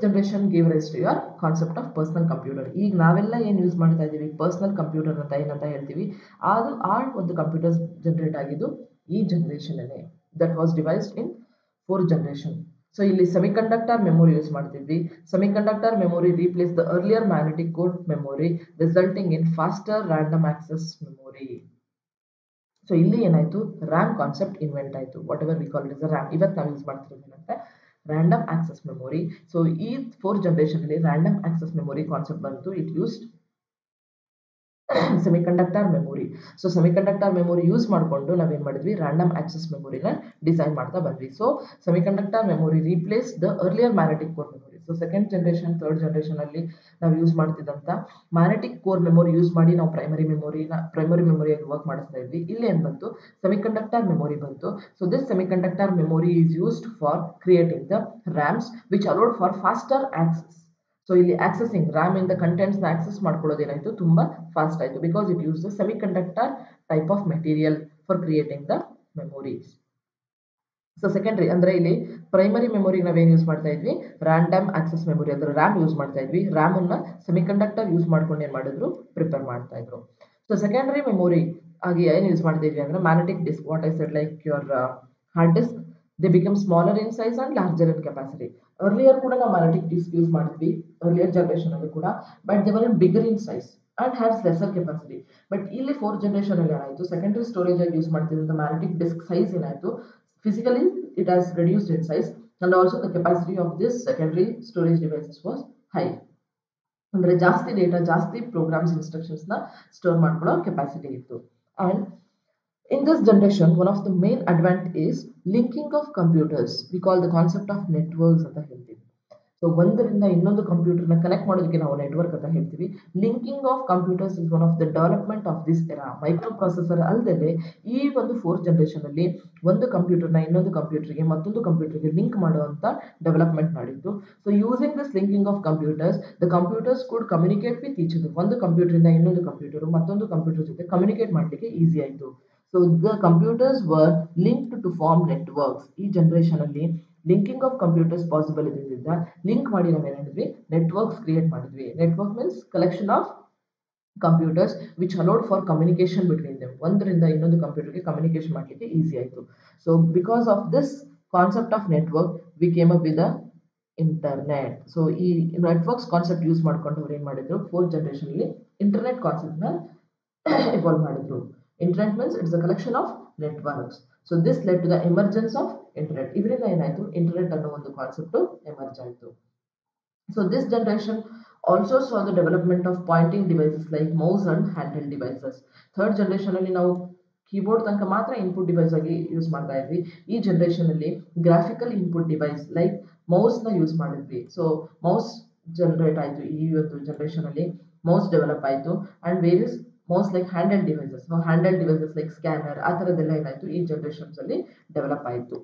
generation gave rise to your concept of personal computer. ಈಗ ನಾವೆಲ್ಲ ಏನು use ಮಾಡ್ತಾ ಇದ್ದೀವಿ, ಪರ್ಸನಲ್ ಕಂಪ್ಯೂಟರ್ ಅಂತ ಏನಂತ ಹೇಳ್ತೀವಿ, ಅದು ಆ ಒಂದು ಕಂಪ್ಯೂಟರ್ಸ್ ಜನರೇಟ್ ಆಗಿದ್ದು ಈ ಜನರೇಷನ್ ಅಲ್ಲೇ. That was devised in fourth generation. So ಇಲ್ಲಿ ಸೆಮಿಕಂಡಕ್ಟರ್ ಮೆಮೊರಿ ಯೂಸ್ ಮಾಡ್ತಿದ್ವಿ. Semiconductor memory replace the earlier magnetic core memory resulting in faster random access memory. So ಇಲ್ಲಿ ಏನಾಯ್ತು, ರ್ಯಾಮ್ ಕಾನ್ಸೆಪ್ಟ್ ಇನ್ವೆಂಟ್ ಆಯಿತು. What ever V call it is RAM. ಇವತ್ತು ನಾವು use ಮಾಡ್ತಿರೋದು ಏನಂದ್ರೆ random access memory. So ಈ fourth generation ಅಲ್ಲಿ random access memory concept ಬಂತು. It used semiconductor memory. So semiconductor memory use ಮಾಡಿಕೊಂಡು ನಾವೇನು ಮಾಡಿದ್ವಿ, ರ್ಯಾಂಡಮ್ ಆಕ್ಸೆಸ್ ಮೆಮೊರಿನ ಡಿಸೈನ್ ಮಾಡ್ತಾ ಬಂದ್ವಿ. So semiconductor memory replace the earlier magnetic core memory. So second generation third generation ಅಲ್ಲಿ ನಾವು ಯೂಸ್ ಮಾಡ್ತಿದ್ದಂಥ ಮ್ಯಾಗ್ನೆಟಿಕ್ ಕೋರ್ ಮೆಮೊರಿ ಯೂಸ್ ಮಾಡಿ ನಾವು ಪ್ರೈಮರಿ ಮೆಮೊರಿಯಾಗಿ ವರ್ಕ್ ಮಾಡಿಸ್ತಾ ಇದ್ವಿ. ಇಲ್ಲಿ ಏನು ಬಂತು, ಸೆಮಿಕಂಡಕ್ಟರ್ ಮೆಮೊರಿ ಬಂತು. So this semiconductor memory is used for creating the rams which allowed for faster access. So ಇಲ್ಲಿ ಆಕ್ಸೆಸಿಂಗ್ ರ್ಯಾಮ್ ಇಂದ ಕಂಟೆಂಟ್ಸ್ ನ ಆಕ್ಸೆಸ್ ಮಾಡ್ಕೊಳ್ಳೋದೇನಾಯ್ತು, ತುಂಬಾ ಫಾಸ್ಟ್ ಆಯಿತು. Because it use the semiconductor type of material for creating the memories. So secondary ಅಂದ್ರೆ ಇಲ್ಲಿ primary memory ನಾವೇನು use ಮಾಡ್ತಾ ಇದ್ವಿ, ರ್ಯಾಂಡಮ್ ಆಕ್ಸೆಸ್ ಮೆಮೊರಿ ಅಂದ್ರೆ ರ್ಯಾಮ್ ಯೂಸ್ ಮಾಡ್ತಾ ಇದ್ವಿ. ರ್ಯಾಮ್ ಅನ್ನ ಸೆಮಿಕಂಡಕ್ಟರ್ ಯೂಸ್ ಮಾಡ್ಕೊಂಡು ಏನ್ ಮಾಡಿದ್ರು, ಪ್ರಿಪೇರ್ ಮಾಡ್ತಾ ಇದ್ರು. ಸೊ ಸೆಕೆಂಡರಿ ಮೆಮೊರಿ ಆಗಿ ಏನು ಯೂಸ್ ಮಾಡ್ತಾ ಇದ್ವಿ ಅಂದ್ರೆ magnetic disc. What I said like your hard disk, they become smaller in size and larger in capacity. Earlier ಕೂಡ ನಾವು ಮ್ಯಾಗ್ನೆಟಿಕ್ ಡಿಸ್ಕ್ ಯೂಸ್ ಮಾಡಿದ್ವಿ ಅರ್ಲಿಯರ್ ಜನರೇಷನ್ ಅಲ್ಲಿ ಕೂಡ, but they were in bigger in size and has lesser capacity. But ಇಲ್ಲಿ fourth generation ಅಲ್ಲಿ ಏನಾಯ್ತು, secondary storage ಆಗಿ use ಮಾಡ್ತಿದ್ದಂಥ ಮ್ಯಾಗ್ನೆಟಿಕ್ ಡಿಸ್ಕ್ ಸೈಜ್ ಏನಾಯ್ತು, physically it has reduced in size and also the capacity of this secondary storage devices was high. ಅಂದರೆ ಜಾಸ್ತಿ data, ಜಾಸ್ತಿ programmes ಇನ್ಸ್ಟ್ರಕ್ಷನ್ಸ್ನ store ಮಾಡ್ಕೊಳ್ಳೋ ಕೆಪಾಸಿಟಿ ಇತ್ತು. And in this generation, one of the main advantage is linking of computers. We call the concept of networks ಅಂತ ಹೇಳ್ತೀವಿ. So ಒಂದರಿಂದ ಇನ್ನೊಂದು ಕಂಪ್ಯೂಟರ್ನ connect ಮಾಡೋದಕ್ಕೆ ನಾವು ನೆಟ್ವರ್ಕ್ ಅಂತ ಹೇಳ್ತೀವಿ. Linking of computers is one of the development of this era. Micro processor ಅಲ್ಲದೆ ಈ ಒಂದು ಫೋರ್ತ್ ಜನರೇಷನ್ ಅಲ್ಲಿ ಒಂದು ಕಂಪ್ಯೂಟರ್ನ ಇನ್ನೊಂದು ಕಂಪ್ಯೂಟರ್ಗೆ ಮತ್ತೊಂದು ಕಂಪ್ಯೂಟರ್ಗೆ ಲಿಂಕ್ ಮಾಡುವಂತ ಡೆವಲಪ್ಮೆಂಟ್ ಮಾಡಿತ್ತು. So using this linking of computers, the computers could communicate with each other. ಒಂದು ಕಂಪ್ಯೂಟರಿಂದ ಇನ್ನೊಂದು ಕಂಪ್ಯೂಟರ್ ಮತ್ತೊಂದು ಕಂಪ್ಯೂಟರ್ ಜೊತೆ ಕಮ್ಯುನಿಕೇಟ್ ಮಾಡಲಿಕ್ಕೆ ಈಸಿ ಆಯಿತು. So the computers were linked to form networks. ಈ ಜನರೇಷನ್ ಅಲ್ಲಿ ಲಿಂಕಿಂಗ್ ಆಫ್ ಕಂಪ್ಯೂಟರ್ಸ್ ಪಾಸಿಬಲ್ ಇದ್ರಿಂದ ಲಿಂಕ್ ಮಾಡಿ ನಾವು ಏನಿದ್ವಿ, ನೆಟ್ವರ್ಕ್ಸ್ ಕ್ರಿಯೇಟ್ ಮಾಡಿದ್ವಿ. Network means collection of computers which allowed for communication between them. ಒಂದರಿಂದ ಇನ್ನೊಂದು ಕಂಪ್ಯೂಟರ್ಗೆ ಕಮ್ಯುನಿಕೇಶನ್ ಮಾಡಲಿಕ್ಕೆ ಈಸಿ ಆಯಿತು. So because of this concept of network we came up with the internet. So ಈ ನೆಟ್ವರ್ಕ್ಸ್ ಕಾನ್ಸೆಪ್ಟ್ ಯೂಸ್ ಮಾಡ್ಕೊಂಡು ಅವ್ರು ಏನು ಮಾಡಿದ್ರು, ಫೋರ್ತ್ ಜನರೇಷನ್ ಅಲ್ಲಿ ಇಂಟರ್ನೆಟ್ ಕಾನ್ಸೆಪ್ಟ್ನ evolve ಮಾಡಿದ್ರು. Internet means it's a collection of networks. So this led to the emergence of internet. ಇದರಿಂದ ಏನಾಯ್ತು, internet ಅನ್ನೋ ಒಂದು ಕಾನ್ಸೆಪ್ಟ್ ಎಮರ್ಜ್ ಆಯಿತು. So this generation also saw the development of pointing devices like mouse and handheld devices. Third generation ಅಲ್ಲಿ ನಾವು keyboard ತನಕ ಮಾತ್ರ input device ಆಗಿ ಯೂಸ್ ಮಾಡ್ತಾ ಇದ್ವಿ. ಈ ಜನರೇಷನ್ ಅಲ್ಲಿ ಗ್ರಾಫಿಕಲ್ ಇನ್ಪುಟ್ ಡಿವೈಸ್ ಲೈಕ್ ಮೌಸ್ನ ಯೂಸ್ ಮಾಡಿದ್ವಿ. ಸೊ ಮೌಸ್ ಜನರೇಟ್ ಆಯಿತು. ಈ ಒಂದು ಜನರೇಷನ್ ಅಲ್ಲಿ ಮೌಸ್ ಡೆವಲಪ್ ಆಯಿತು. And various mouse like handle devices, handle devices like scanner, ಆ ಥರದ್ದೆಲ್ಲ ಏನಾಯಿತು ಈ ಜನರೇಷನ್ಸ್ ಅಲ್ಲಿ ಡೆವಲಪ್ ಆಯಿತು.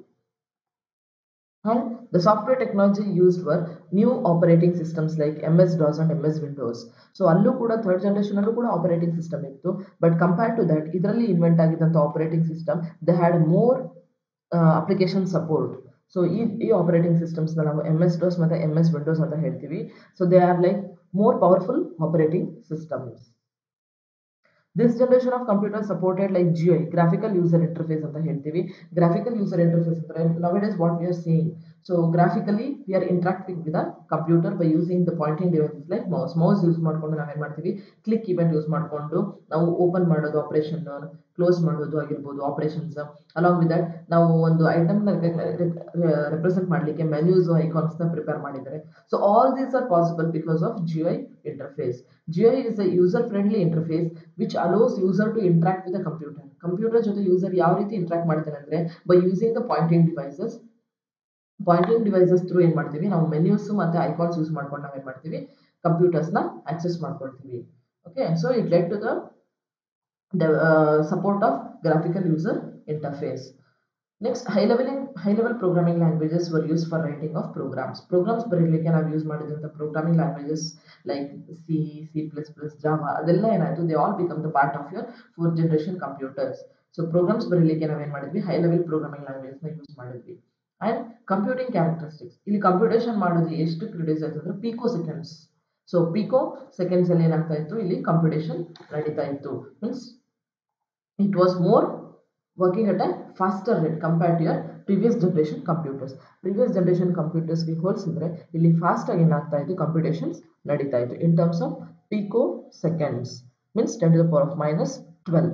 And the software technology used were new operating systems like MS-DOS and MS Windows. So ಅಲ್ಲೂ ಕೂಡ ಥರ್ಡ್ ಜನರೇಷನ್ ಅಲ್ಲೂ ಕೂಡ ಆಪರೇಟಿಂಗ್ ಸಿಸ್ಟಮ್ ಇತ್ತು. ಬಟ್ ಕಂಪೇರ್ ಟು ದಟ್ ಇದರಲ್ಲಿ ಇನ್ವೆಂಟ್ ಆಗಿದ್ದಂಥ operating system they had more application support. So ಈ operating ಸಿಸ್ಟಮ್ಸ್ನ ನಾವು MS-DOS ಮತ್ತು MS Windows ಅಂತ ಹೇಳ್ತೀವಿ. So they are like more powerful operating systems. This generation of computers supported like GUI, graphical user interface ಅಂತ ಹೇಳ್ತೀವಿ. Graphical user interface ಅಂದ್ರೆ nowadays what we are seeing. So graphically we are interacting with a computer by using the pointing devices like mouse. Mouse use ಮಾಡ್ಕೊಂಡು ನಾವೇನು ಮಾಡ್ತೀವಿ, click event use ಮಾಡಿಕೊಂಡು ನಾವು open ಮಾಡೋದು, operation close ಮಾಡೋದು ಆಗಿರ್ಬೋದು operations. Along with that ನಾವು ಒಂದು ಐಟಮ್ನ ರೆಪ್ರೆಸೆಂಟ್ ಮಾಡಲಿಕ್ಕೆ ಮೆನ್ಯೂಸ್ ಐಕಾನ್ಸ್ನ ಪ್ರಿಪೇರ್ ಮಾಡಿದ್ದಾರೆ. So all these are possible because of GUI interface. GUI is a user-friendly interface which allows user to interact with the computer. Computer ಜೊತೆ user ಯಾವ ರೀತಿ interact ಮಾಡ್ತಾನೆ ಅಂದರೆ by using the pointing devices through ಏನು ಮಾಡ್ತೀವಿ, ನಾವು ಮೆನ್ಯೂಸ್ ಮತ್ತು icons use ಮಾಡ್ಕೊಂಡು ನಾವು ಏನು ಮಾಡ್ತೀವಿ, ಕಂಪ್ಯೂಟರ್ಸ್ನ ಆಕ್ಸೆಸ್ ಮಾಡ್ಕೊಳ್ತೀವಿ. Okay, so it led to the support of graphical user interface. Next, high-level programming languages were used for writing of programs. Programs ಬರೀಲಿಕ್ಕೆ ನಾವು ಯೂಸ್ ಮಾಡಿದಂಥ programming languages like C++, Java ಅದೆಲ್ಲ ಏನಾಯಿತು, they all become the part of your fourth generation computers. So programs ಬರೀಲಿಕ್ಕೆ ನಾವೇನು ಮಾಡಿದ್ವಿ, high level programming ಲ್ಯಾಂಗ್ವೇಜ್ನ use ಮಾಡಿದ್ವಿ. ಆ್ಯಂಡ್ ಕಂಪ್ಯೂಟಿಂಗ್ ಕ್ಯಾರೆಕ್ಟರಿಸ್ಟಿಕ್ಸ್, ಇಲ್ಲಿ ಕಂಪ್ಯೂಟೇಷನ್ ಮಾಡೋದು ಎಷ್ಟು ರಿಡ್ಯೂಸ್ ಆಯಿತು ಅಂದರೆ pico seconds. So pico seconds ಅಲ್ಲಿ ಏನಾಗ್ತಾ ಇತ್ತು, ಇಲ್ಲಿ ಕಂಪ್ಯೂಟೇಷನ್ ನಡೀತಾ ಇತ್ತು. Means it was more working at a faster rate compared to your previous generation computers. Previous generation computers ಗೆ ಹೋಲಿಸಿದ್ರೆ ಇಲ್ಲಿ ಫಾಸ್ಟ್ ಆಗಿ ಏನಾಗ್ತಾ ಇತ್ತು, ಕಂಪ್ಯೂಟೇಷನ್ಸ್ ನಡೀತಾ ಇತ್ತು in terms of pico seconds, means 10⁻⁻12.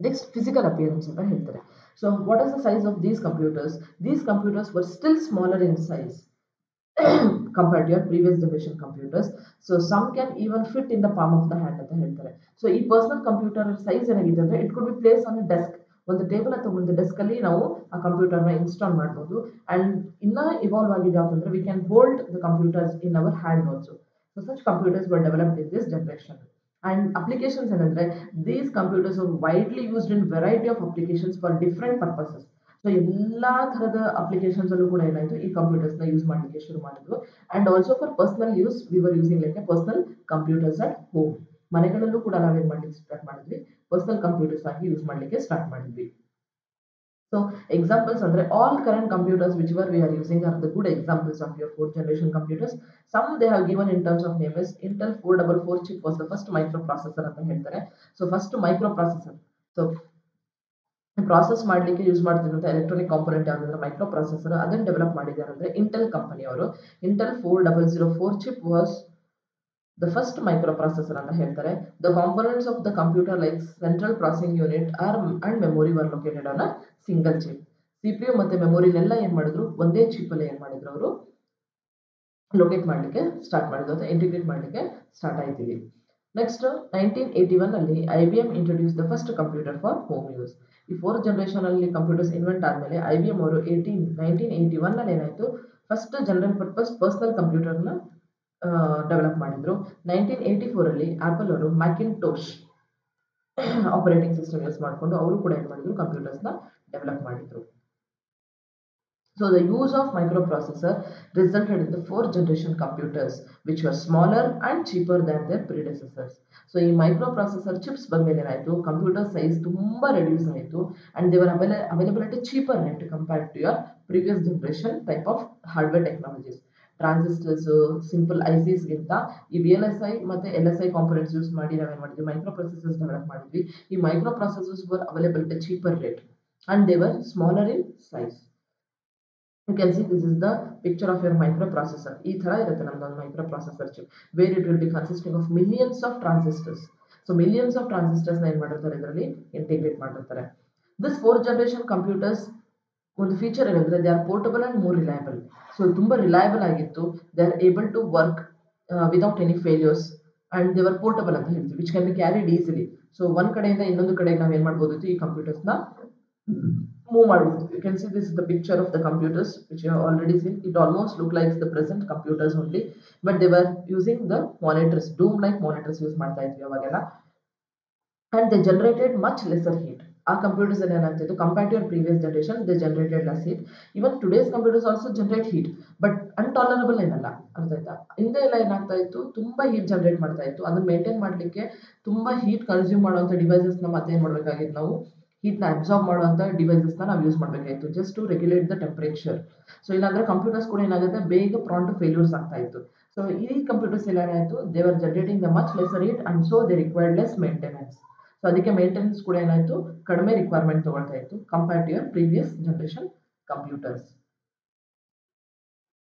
Next physical appearance ಅಂತ ಹೇಳ್ತಾರೆ. So what is the size of these computers? These computers were still smaller in size compared to your previous generation computers. So some can even fit in the palm of the hand ಅಂತ ಹೇಳ್ತಾರೆ. So ಈ personal computer size ಏನಾಗಿದೆ ಅಂದರೆ it could be place on a desk. ಒಂದು table ಅಥವಾ ಒಂದು ಡೆಸ್ಕಲ್ಲಿ ನಾವು ಆ ಕಂಪ್ಯೂಟರ್ನ ಇನ್ಸ್ಟಾಲ್ ಮಾಡ್ಬೋದು. ಆ್ಯಂಡ್ ಇನ್ನೂ ಇವಾಲ್ವ್ ಆಗಿದೆ ಅಂತಂದರೆ we can hold the computers in our hand also. So such computers were developed in this generation. And applications ಏನಂದರೆ these computers are widely used in variety of applications for different purposes. So ಎಲ್ಲ ಥರದ applications ಅಲ್ಲೂ ಕೂಡ ಏನಾಯಿತು, ಈ ಕಂಪ್ಯೂಟರ್ಸ್ನ use ಮಾಡಲಿಕ್ಕೆ ಶುರು ಮಾಡಿದ್ರು. And also for personal use we were using like a personal computers at home. ಮನೆಗಳಲ್ಲೂ ಕೂಡ ನಾವೇನು ಮಾಡಲಿಕ್ಕೆ ಸ್ಟಾರ್ಟ್ ಮಾಡಿದ್ವಿ, ಪರ್ಸನಲ್ ಕಂಪ್ಯೂಟರ್ಸ್ ಆಗಿ ಯೂಸ್ ಮಾಡಲಿಕ್ಕೆ ಸ್ಟಾರ್ಟ್ ಮಾಡಿದ್ವಿ. ಸೊ ಎಕ್ಸಾಂಪಲ್ಸ್ ಅಂದರೆ all current computers which we are using are the good examples of your fourth generation computers. Some they have given in terms of name is Intel 444 chip was the first micro processor ಅಂತ ಹೇಳ್ತಾರೆ. So first micro processor, so process ಮಾಡಲಿಕ್ಕೆ use ಮಾಡ್ತಿದ್ದಂಥ electronic component ಯಾವುದಂದ್ರೆ micro processor. ಅದನ್ನು develop ಮಾಡಿದ್ದಾರೆ ಅಂದರೆ Intel ಕಂಪನಿಯವರು. Intel 4004 chip was the first micro processor ಅಂತ ಹೇಳ್ತಾರೆ. The components of the computer like central processing unit and memory var located on a single chip. CPU ಮತ್ತು ಮೆಮೊರಿನೆಲ್ಲ ಏನು ಮಾಡಿದ್ರು, ಒಂದೇ ಚಿಪ್ಪಲ್ಲಿ ಏನು ಮಾಡಿದ್ರು ಅವರು ಲೊಕೇಟ್ ಮಾಡಲಿಕ್ಕೆ ಸ್ಟಾರ್ಟ್ ಮಾಡಿದ್ವಿ ಅಥವಾ ಇಂಟಿಗ್ರೇಟ್ ಮಾಡಲಿಕ್ಕೆ ಸ್ಟಾರ್ಟ್ ಆಯ್ತೀವಿ. ನೆಕ್ಸ್ಟ್ 1981 ಅಲ್ಲಿ IBM introduce the first computer for home use. ಈ ಫೋರ್ತ್ ಜನರೇಷನ್ ಅಲ್ಲಿ ಕಂಪ್ಯೂಟರ್ಸ್ ಇನ್ವೆಂಟ್ ಆದಮೇಲೆ IBM ಅವರು 1981 ಅಲ್ಲಿ ಏನಾಯ್ತು, ಫಸ್ಟ್ ಜನರಲ್ ಪರ್ಪಸ್ ಪರ್ಸನಲ್ ಕಂಪ್ಯೂಟರ್ನ ಡೆವಲಪ್ ಮಾಡಿದ್ರು. 1984 ಅಲ್ಲಿ ಆಪಲ್ ಅವರು ಮ್ಯಾಕಿಂಟೋಶ್ ಆಪರೇಟಿಂಗ್ ಸಿಸ್ಟಮ್ ಯೂಸ್ ಮಾಡಿಕೊಂಡು ಅವರು ಕೂಡ ಏನು ಮಾಡಿದ್ರು, ಕಂಪ್ಯೂಟರ್ಸ್ನ ಡೆವಲಪ್ ಮಾಡಿದ್ರು. So the use of microprocessor resulted in the fourth generation computers, which were smaller and cheaper than their predecessors. So ಈ microprocessor chips ಬಂದ್ಮೇಲೆ ಏನಾಯ್ತು, ಕಂಪ್ಯೂಟರ್ ಸೈಜ್ ತುಂಬಾ ರೆಡ್ಯೂಸ್ ಆಯಿತು and they were available at a cheaper rate compared to your previous generation type of hardware technologies. Transistors, simple ISIS ಗಿಂತ ಈ VLSI ಮತ್ತೆ LSI components use ಮಾಡಿ ನಾವೇನ್ ಮಾಡಿದ್ವಿ, ಮೈಕ್ರೋ ಪ್ರೊಸೆಸರ್ಸ್ ಡೆವಲಪ್ ಮಾಡಿದ್ವಿ. ಈ micro processors var available at a cheaper rate and they were smaller in size. You can see this is the picture of your microprocessor. ಈ ತರ ಇರುತ್ತೆ ನಮ್ಮದೊಂದು microprocessor chip where it will be consisting of millions of transistors. So millions of transistors ನ ಏನ್ ಮಾಡಿರ್ತಾರೆ, ಇದರಲ್ಲಿ integrate ಮಾಡಿರ್ತಾರೆ. This fourth generation computers ಒಂದು ಫೀಚರ್ ಏನಂದ್ರೆ they are portable and more reliable. So ತುಂಬಾ ರಿಲಯಬಲ್ ಆಗಿತ್ತು. They are able to work without any failures and they are portable ಅಂತ ಹೇಳ್ತೀವಿ, which can be carried easily. So ಒಂದ್ ಕಡೆಯಿಂದ ಇನ್ನೊಂದು ಕಡೆಗೆ ನಾವು ಏನ್ ಮಾಡ್ಬೋದಿತ್ತು, ಈ ಕಂಪ್ಯೂಟರ್ಸ್ ನ ಮೂವ್ ಮಾಡಬಹುದು. You can see this is the picture of the computers which you have already seen. It almost look like the present computers only, but they were using the monitors, doom like monitors use ಮಾಡ್ತಾ ಇದ್ವಿ ಅವಾಗೆಲ್ಲ. And they generated much lesser heat. ಆ computers ಅಲ್ಲಿ ಏನಾಗ್ತಿತ್ತು, compare to your previous generation they generated less heat. Even today's computers also generate heat, but untolerable ಏನಲ್ಲ, ಅರ್ಥ ಆಯ್ತಾ. ಹಿಂದೆ ಎಲ್ಲ ಏನಾಗ್ತಾ ಇತ್ತು, ತುಂಬಾ ಹೀಟ್ ಜನರೇಟ್ ಮಾಡ್ತಾ ಇತ್ತು. ಅದನ್ನ ಮೇಂಟೈನ್ ಮಾಡ್ಲಿಕ್ಕೆ ತುಂಬಾ ಹೀಟ್ ಕನ್ಸ್ಯೂಮ್ ಮಾಡುವಂತ ಡಿವೈಸಸ್ ನ ಮತ್ತೆ ಏನ್ ಮಾಡ್ಬೇಕಾಗಿತ್ತು, ನಾವು ಹೀಟ್ ನ ಅಬ್ಸಾರ್ಬ್ ಮಾಡುವಂತ ಡಿವೈಸಸ್ ನ ನಾವು ಯೂಸ್ ಮಾಡಬೇಕಾಗಿತ್ತು just to regulate the temperature. So ಇಲ್ಲಾಂದ್ರೆ ಕಂಪ್ಯೂಟರ್ಸ್ ಕೂಡ ಏನಾಗುತ್ತೆ, ಬೇಗ ಪ್ರಾನ್ ಟು ಫೇಲ್ಯೂರ್ಸ್ ಆಗ್ತಾ ಇತ್ತು. ಸೊ ಈ ಕಂಪ್ಯೂಟರ್ಸ್ ಎಲ್ಲ ಏನಾಯ್ತು, they are generating the much lesser heat and so they required less maintenance. So ಅದಕ್ಕೆ ಮೇಂಟೆನೆನ್ಸ್ ಕೂಡ ಏನಾಯ್ತು, ಕಡಿಮೆ ರಿಕ್ವೈರ್ಮೆಂಟ್ ತಗೊಳ್ತಾ ಇತ್ತು compare to your previous generation computers.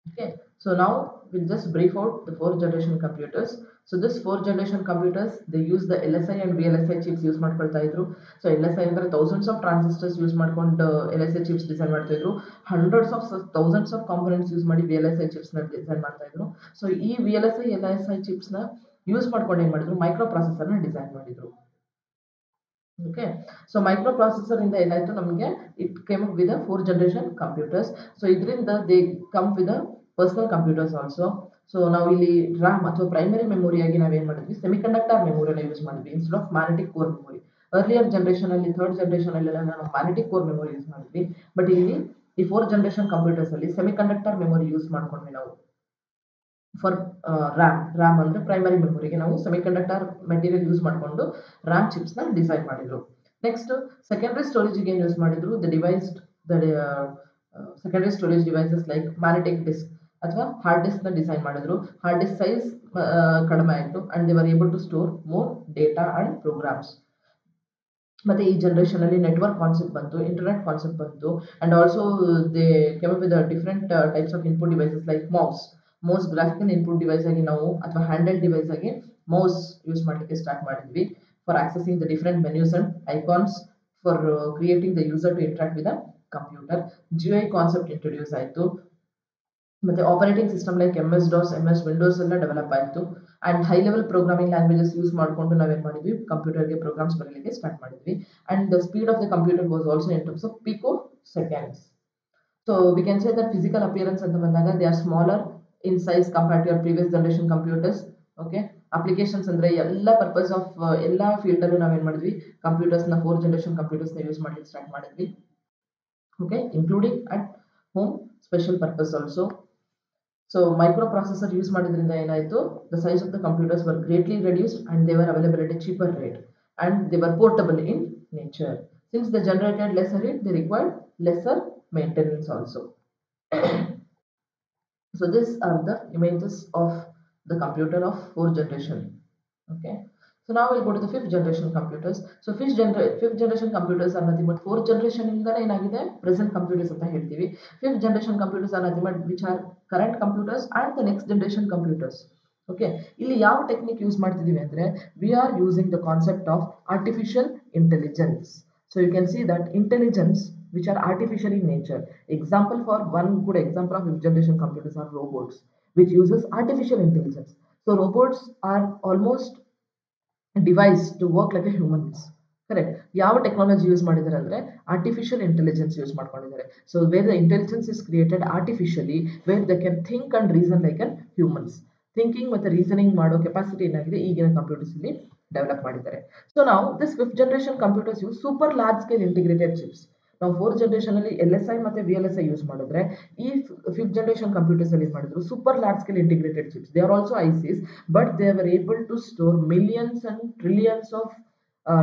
Okay, so now we'll just brief out the fourth generation computers. So this fourth generation computers, they use the LSI and VLSI chips use ಮಾಡ್ಕೊಳ್ತಾ ಇದ್ರು. So LSI ಅಂದ್ರೆ thousands of transistors use ಮಾಡ್ಕೊಂಡು LSI chips design ಮಾಡ್ತಾ ಇದ್ರು. hundreds of thousands of components use ಮಾಡಿ VLSI chips ನ design ಮಾಡ್ತಾ ಇದ್ರು. ಸೊ ಈ VLSI LSI chips ನ ಯೂಸ್ ಮಾಡ್ಕೊಂಡು ಏನ್ ಮಾಡಿದ್ರು, ಮೈಕ್ರೋ ಪ್ರೊಸೆಸರ್ ನ ಡಿಸೈನ್ ಮಾಡಿದ್ರು. ಓಕೆ, ಸೊ ಮೈಕ್ರೋ ಪ್ರೊಸೆಸರ್ ಇಂದ ಏನಾಯ್ತು ನಮಗೆ, it came up with fourth generation computers. So ಇದರಿಂದ they come with personal computers also. So ನಾವು ಇಲ್ಲಿ RAM ಅಥವಾ ಪ್ರೈಮರಿ ಮೆಮೊರಿಯಾಗಿ ನಾವೇನ್ ಮಾಡಿದ್ವಿ, ಸೆಮಿಕಂಡಕ್ಟರ್ ಮೆಮೊರಿನ ಯೂಸ್ ಮಾಡಿದ್ವಿ instead of magnetic core memory. Earlier generation ಅಲ್ಲಿ, ಥರ್ಡ್ ಜನರೇಷನ್ ಅಲ್ಲಿ ನಾವು ಮ್ಯಾಗ್ನೆಟಿಕ್ ಕೋರ್ ಮೆಮೊರಿ ಯೂಸ್ ಮಾಡಿದ್ವಿ. ಬಟ್ ಇಲ್ಲಿ ಈ ಫೋರ್ತ್ ಜನರೇಷನ್ ಕಂಪ್ಯೂಟರ್ಸ್ ಅಲ್ಲಿ ಸೆಮಿಕಂಡಕ್ಟರ್ ಮೆಮೊರಿ ಯೂಸ್ ಮಾಡ್ಕೊಂಡ್ವಿ ನಾವು ಫಾರ್ ರ್ಯಾಮ್ ಅಂದ್ರೆ ಪ್ರೈಮರಿ ಮೆಮೊರಿಗೆ ನಾವು ಸೆಮಿಕಂಡಕ್ಟರ್ ಮೆಟೀರಿಯಲ್ ಯೂಸ್ ಮಾಡಿಕೊಂಡು ರ್ಯಾಮ್ ಚಿಪ್ಸ್ ನ ಡಿಸೈನ್ ಮಾಡಿದ್ರು. ನೆಕ್ಸ್ಟ್ ಸೆಕೆಂಡರಿ ಸ್ಟೋರೇಜ್ಗೆ ಯೂಸ್ ಮಾಡಿದ್ರು the device, secondary storage devices like magnetic disc ಅಥವಾ ಹಾರ್ಡ್ ಡಿಸ್ಕ್ ನ ಡಿಸೈನ್ ಮಾಡಿದ್ರು. ಹಾರ್ಡ್ ಡಿಸ್ಕ್ ಸೈಜ್ ಕಡಿಮೆ ಆಯಿತು and they were able to store more data and programs. ಮತ್ತೆ ಈ ಜನರೇಷನ್ ಅಲ್ಲಿ ನೆಟ್ವರ್ಕ್ ಕಾನ್ಸೆಪ್ಟ್ ಬಂತು, ಇಂಟರ್ನೆಟ್ ಕಾನ್ಸೆಪ್ಟ್ ಬಂತು and also they came up with different types of input devices like mouse graphical input device ಆಗಿ ನಾವು ಅಥವಾ handle device ಆಗಿ mouse use ಮಾಡಲಿಕ್ಕೆ ಸ್ಟಾರ್ಟ್ ಮಾಡಿದ್ವಿ for accessing the different menus and icons for creating the user to interact with the computer. GUI concept introduce ಆಯಿತು. ಮತ್ತೆ operating system like MS-DOS, MS Windows ಎಲ್ಲ develop ಆಯಿತು and high level programming languages use ಮಾಡಿಕೊಂಡು ನಾವೇನ್ ಮಾಡಿದ್ವಿ, ಕಂಪ್ಯೂಟರ್ಗೆ programs ಬರಲಿಕ್ಕೆ start ಮಾಡಿದ್ವಿ and the speed of the computer was also in terms of pico seconds. So we can say that physical appearance ಅಂತ ಬಂದಾಗ they are smaller in size compared to your previous generation computers. Okay, applications ಅಂದ್ರೆ ಎಲ್ಲ purpose of ಎಲ್ಲ field ಅಲ್ಲೂ ನಾವೇನ್ ಮಾಡಿದ್ವಿ, computers ನ fourth generation computers ನ ಯೂಸ್ ಮಾಡ್ಲಿಕ್ಕೆ ಸ್ಟಾರ್ಟ್ ಮಾಡಿದ್ವಿ. Okay, including at home special purpose also. So micro processor use ಮಾಡಿದ್ರಿಂದ ಏನಾಯಿತು, the size of the computers var greatly reduced and they var available at a cheaper rate and they var portable in nature. Since they generated lesser heat, they required lesser maintenance also. So these are the images of the computer of fourth generation. Okay, so now we'll go to the fifth generation computers. So fifth generation computers are nothing but fourth generation indane enagide present computers anta heltivi. Fifth generation computers are nothing but which are current computers and the next generation computers. Okay, ಇಲ್ಲಿ ಯಾವ technique use ಮಾಡ್ತಿದೀವಿ ಅಂದ್ರೆ we are using the concept of artificial intelligence. So you can see that intelligence which are artificial in nature. Example for one good example of fifth generation computers are robots. which uses artificial intelligence. So robots are almost device to work like a humans. Correct. ಯಾವ technology use ಮಾಡಿದ್ದಾರೆ ಅಂದ್ರೆ artificial intelligence use ಮಾಡ್ಕೊಂಡಿದ್ದಾರೆ. So where the intelligence is created artificially, where the can think and reason like an humans. Thinking ಮತ್ತೆ reasoning ಮಾಡೋ capacity ಏನಾಗಿದೆ ಈಗಿನ computers ಅಲ್ಲಿ develop ಮಾಡಿದ್ದಾರೆ. ಸೊ ನಾವು this fifth generation computers use super large scale integrated chips. ನಾವು fourth generation ಅಲ್ಲಿ LSI ಮತ್ತೆ VLSI ಯೂಸ್ ಮಾಡಿದ್ರೆ, ಈ ಫಿಫ್ತ್ ಜನರೇಷನ್ ಕಂಪ್ಯೂಟರ್ಸ್ ಅಲ್ಲಿ ಏನ್ ಮಾಡಿದ್ರು, super large scale integrated chips. They are also ICs, but they were able to store millions and trillions of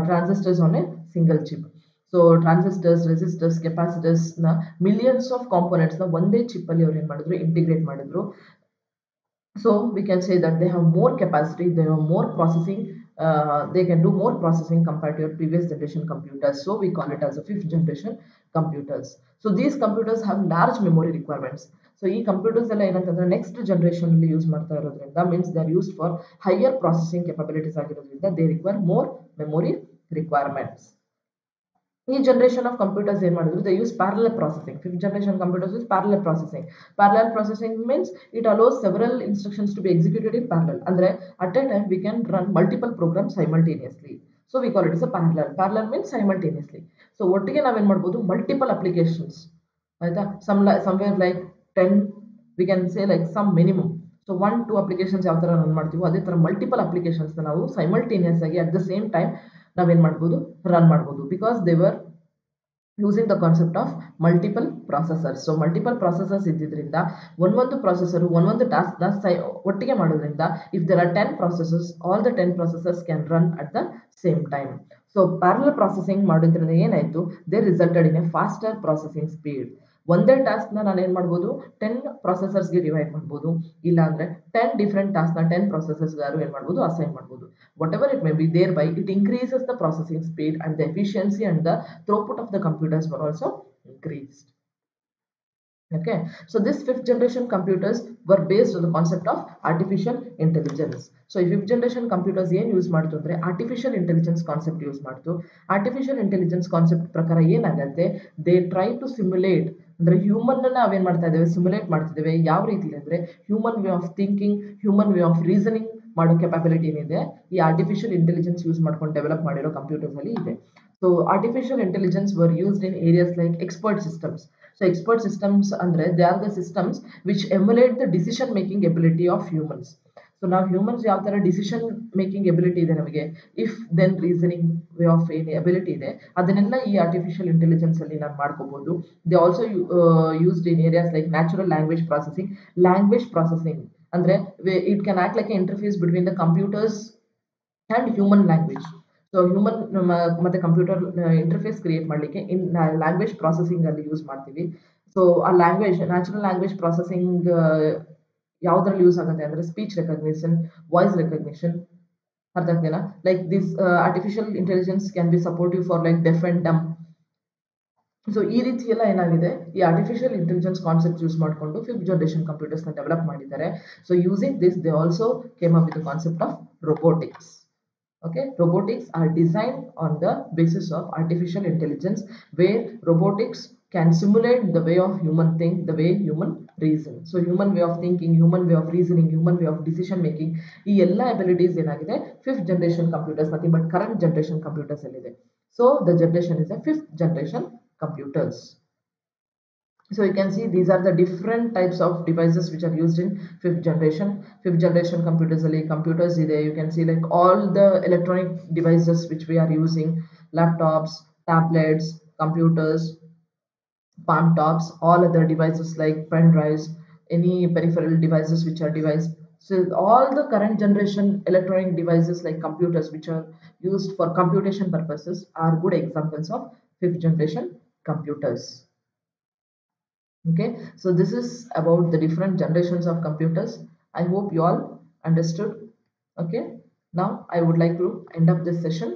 transistors on a single chip. So transistors, resistors, capacitors ನ millions of components ನ ಒಂದೇ chip ಅಲ್ಲಿ ಅವ್ರು ಏನ್ ಮಾಡಿದ್ರು, integrate ಮಾಡಿದ್ರು. So we can say that they have more capacity, they have more processing, they can do more processing compared to your previous generation computers. So we call it as a fifth generation computers. So these computers have large memory requirements. So ಈ computers ಎಲ್ಲ ಏನಂತಂದ್ರೆ next generation ಅಲ್ಲಿ use ಮಾಡ್ತಾ ಇರೋದ್ರಿಂದ, means they are used for higher processing capabilities ಆಗಿರೋದ್ರಿಂದ they require more memory requirements. ಈ generation of computers ಏನ್ ಮಾಡಿದ್ರು, they use parallel processing. Fifth generation computers use parallel processing. Parallel processing means it allows several instructions to be executed in parallel. ಅಂದ್ರೆ at a time we can run multiple program simultaneously. So we call it is a parallel. Parallel means simultaneously. So ಒಟ್ಟಿಗೆ ನಾವೇನ್ ಮಾಡ್ಬೋದು, multiple applications, ಆಯ್ತಾ, somewhere like 10, we can say like some minimum. So 1-2 applications ಯಾವ ತರ run ಮಾಡ್ತೀವೋ ಅದೇ ತರ multiple applications ನಾವು ಸೈಮಲ್ಟೇನಿಯಸ್ ಆಗಿ ಅಟ್ ದ ಸೇಮ್ ಟೈಮ್ ನಾವೇನ್ ಮಾಡ್ಬೋದು, ರನ್ ಮಾಡ್ಬೋದು. Because they were using the concept of multiple processors. So multiple processors ಇದ್ದಿದ್ರಿಂದ ಒಂದೊಂದು ಪ್ರೊಸೆಸರ್ ಒಂದೊಂದು ಟಾಸ್ಕ್ ನ ಒಟ್ಟಿಗೆ ಮಾಡೋದ್ರಿಂದ, if there are 10 processors, all the 10 processors can run at the same time. So parallel processing ಮಾಡೋದ್ರಿಂದ ಏನಾಯ್ತು, they resulted in a faster processing speed. ಒಂದೇ task ನ ನಾನು ಏನ್ ಮಾಡ್ಬೋದು, 10 ಪ್ರೊಸೆಸರ್ಸ್ ಗೆ ಡಿವೈಡ್ ಮಾಡ್ಬೋದು, ಇಲ್ಲ ಅಂದ್ರೆ 10 ಡಿಫರೆಂಟ್ ಟಾಸ್ಕ್ ನ 10 ಪ್ರೊಸೆಸರ್ಸ್ ಗಾರು ಏನ್ ಮಾಡ್ಬೋದು, ಅಸೈನ್ ಮಾಡ್ಬೋದು. Whatever it may be, thereby it increases the processing speed and the efficiency and the throughput of the computers were also increased. Okay, so this fifth generation computers were based on the concept of artificial intelligence. So ಈ fifth generation computers ಏನ್ use ಮಾಡ್ತು ಅಂದ್ರೆ artificial intelligence concept use ಮಾಡ್ತು. artificial intelligence concept ಪ್ರಕಾರ ಏನಾಗತ್ತೆ, they try to simulate, ಅಂದ್ರೆ human ಅನ್ನ ನಾವೇನ್ ಮಾಡ್ತಾ ಇದ್ದೇವೆ, ಸಿಮ್ಯುಲೇಟ್ ಮಾಡ್ತಿದ್ದೇವೆ. ಯಾವ ರೀತಿ ಅಂದ್ರೆ human way of thinking, human way of reasoning ಮಾಡೋ ಕೆಪಾಬಿಲಿಟಿ ಏನಿದೆ ಈ ಆರ್ಟಿಫಿಷಿಯಲ್ ಇಂಟೆಲಿಜೆನ್ಸ್ ಯೂಸ್ ಮಾಡ್ಕೊಂಡು ಡೆವಲಪ್ ಮಾಡಿರೋ ಕಂಪ್ಯೂಟರ್ಸ್ ಅಲ್ಲಿ ಇದೆ. So artificial intelligence were used in areas like expert systems. So expert systems ಅಂದ್ರೆ they are the systems which emulate the decision making ability of humans. So ನಾವು humans ಯಾವ ತರ decision making ability ಇದೆ ನಮಗೆ, if then reasoning way of ಏನ್ ability ಇದೆ, ಅದನ್ನೆಲ್ಲ ಈ ಆರ್ಟಿಫಿಷಿಯಲ್ ಇಂಟೆಲಿಜೆನ್ಸ್ ಅಲ್ಲಿ ನಾವು ಮಾಡ್ಕೋಬಹುದು. They also used in areas like natural language processing. Language processing ಅಂದ್ರೆ it can act like interface between the computers and human language. So human ಮತ್ತೆ computer interface create ಮಾಡಲಿಕ್ಕೆ ಇನ್ ಲ್ಯಾಂಗ್ವೇಜ್ ಪ್ರಾಸೆಸಿಂಗ್ ಅಲ್ಲಿ use ಮಾಡ್ತೀವಿ. So ಆ language, natural language processing ಯಾವ್ದ್ರಲ್ಲಿ use ಆಗುತ್ತೆ ಅಂದ್ರೆ speech recognition, voice recognition. ಅರ್ಥ ಆಗ್ತೇನಾ? Like this artificial intelligence can be supportive for like deaf and dumb. So ಈ ರೀತಿ ಎಲ್ಲ ಏನಾಗಿದೆ, ಈ ಆರ್ಟಿಫಿಷಿಯಲ್ ಇಂಟೆಲಿಜೆನ್ಸ್ ಕಾನ್ಸೆಪ್ಟ್ ಯೂಸ್ ಮಾಡಿಕೊಂಡು ಫಿಫ್ತ್ ಜನರೇಷನ್ ಕಂಪ್ಯೂಟರ್ಸ್ ನ ಡೆವಲಪ್ ಮಾಡಿದ್ದಾರೆ. So using this they also came up with the concept of robotics. Okay, robotics are designed on the basis of artificial intelligence, where robotics can simulate the way of human think, the way human reason. So human way of thinking, human way of reasoning, human way of decision making, ಈ ಎಲ್ಲ abilities ಏನಾಗಿದೆ fifth generation computers, nothing but current generation computers ಅಲ್ಲಿದೆ. So the generation is a fifth generation computers. So you can see these are the different types of devices which are used in fifth generation. Fifth generation computers ಅಲ್ಲಿ computers ಇದೆ. You can see like all the electronic devices which we are using, laptops, tablets, computers, palm tops, all other devices like pen drives, any peripheral devices which are device. So all the current generation electronic devices like computers which are used for computation purposes are good examples of fifth generation computers. Okay, so this is about the different generations of computers. I hope you all understood. Okay, now I would like to end up this session.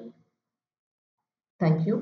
Thank you.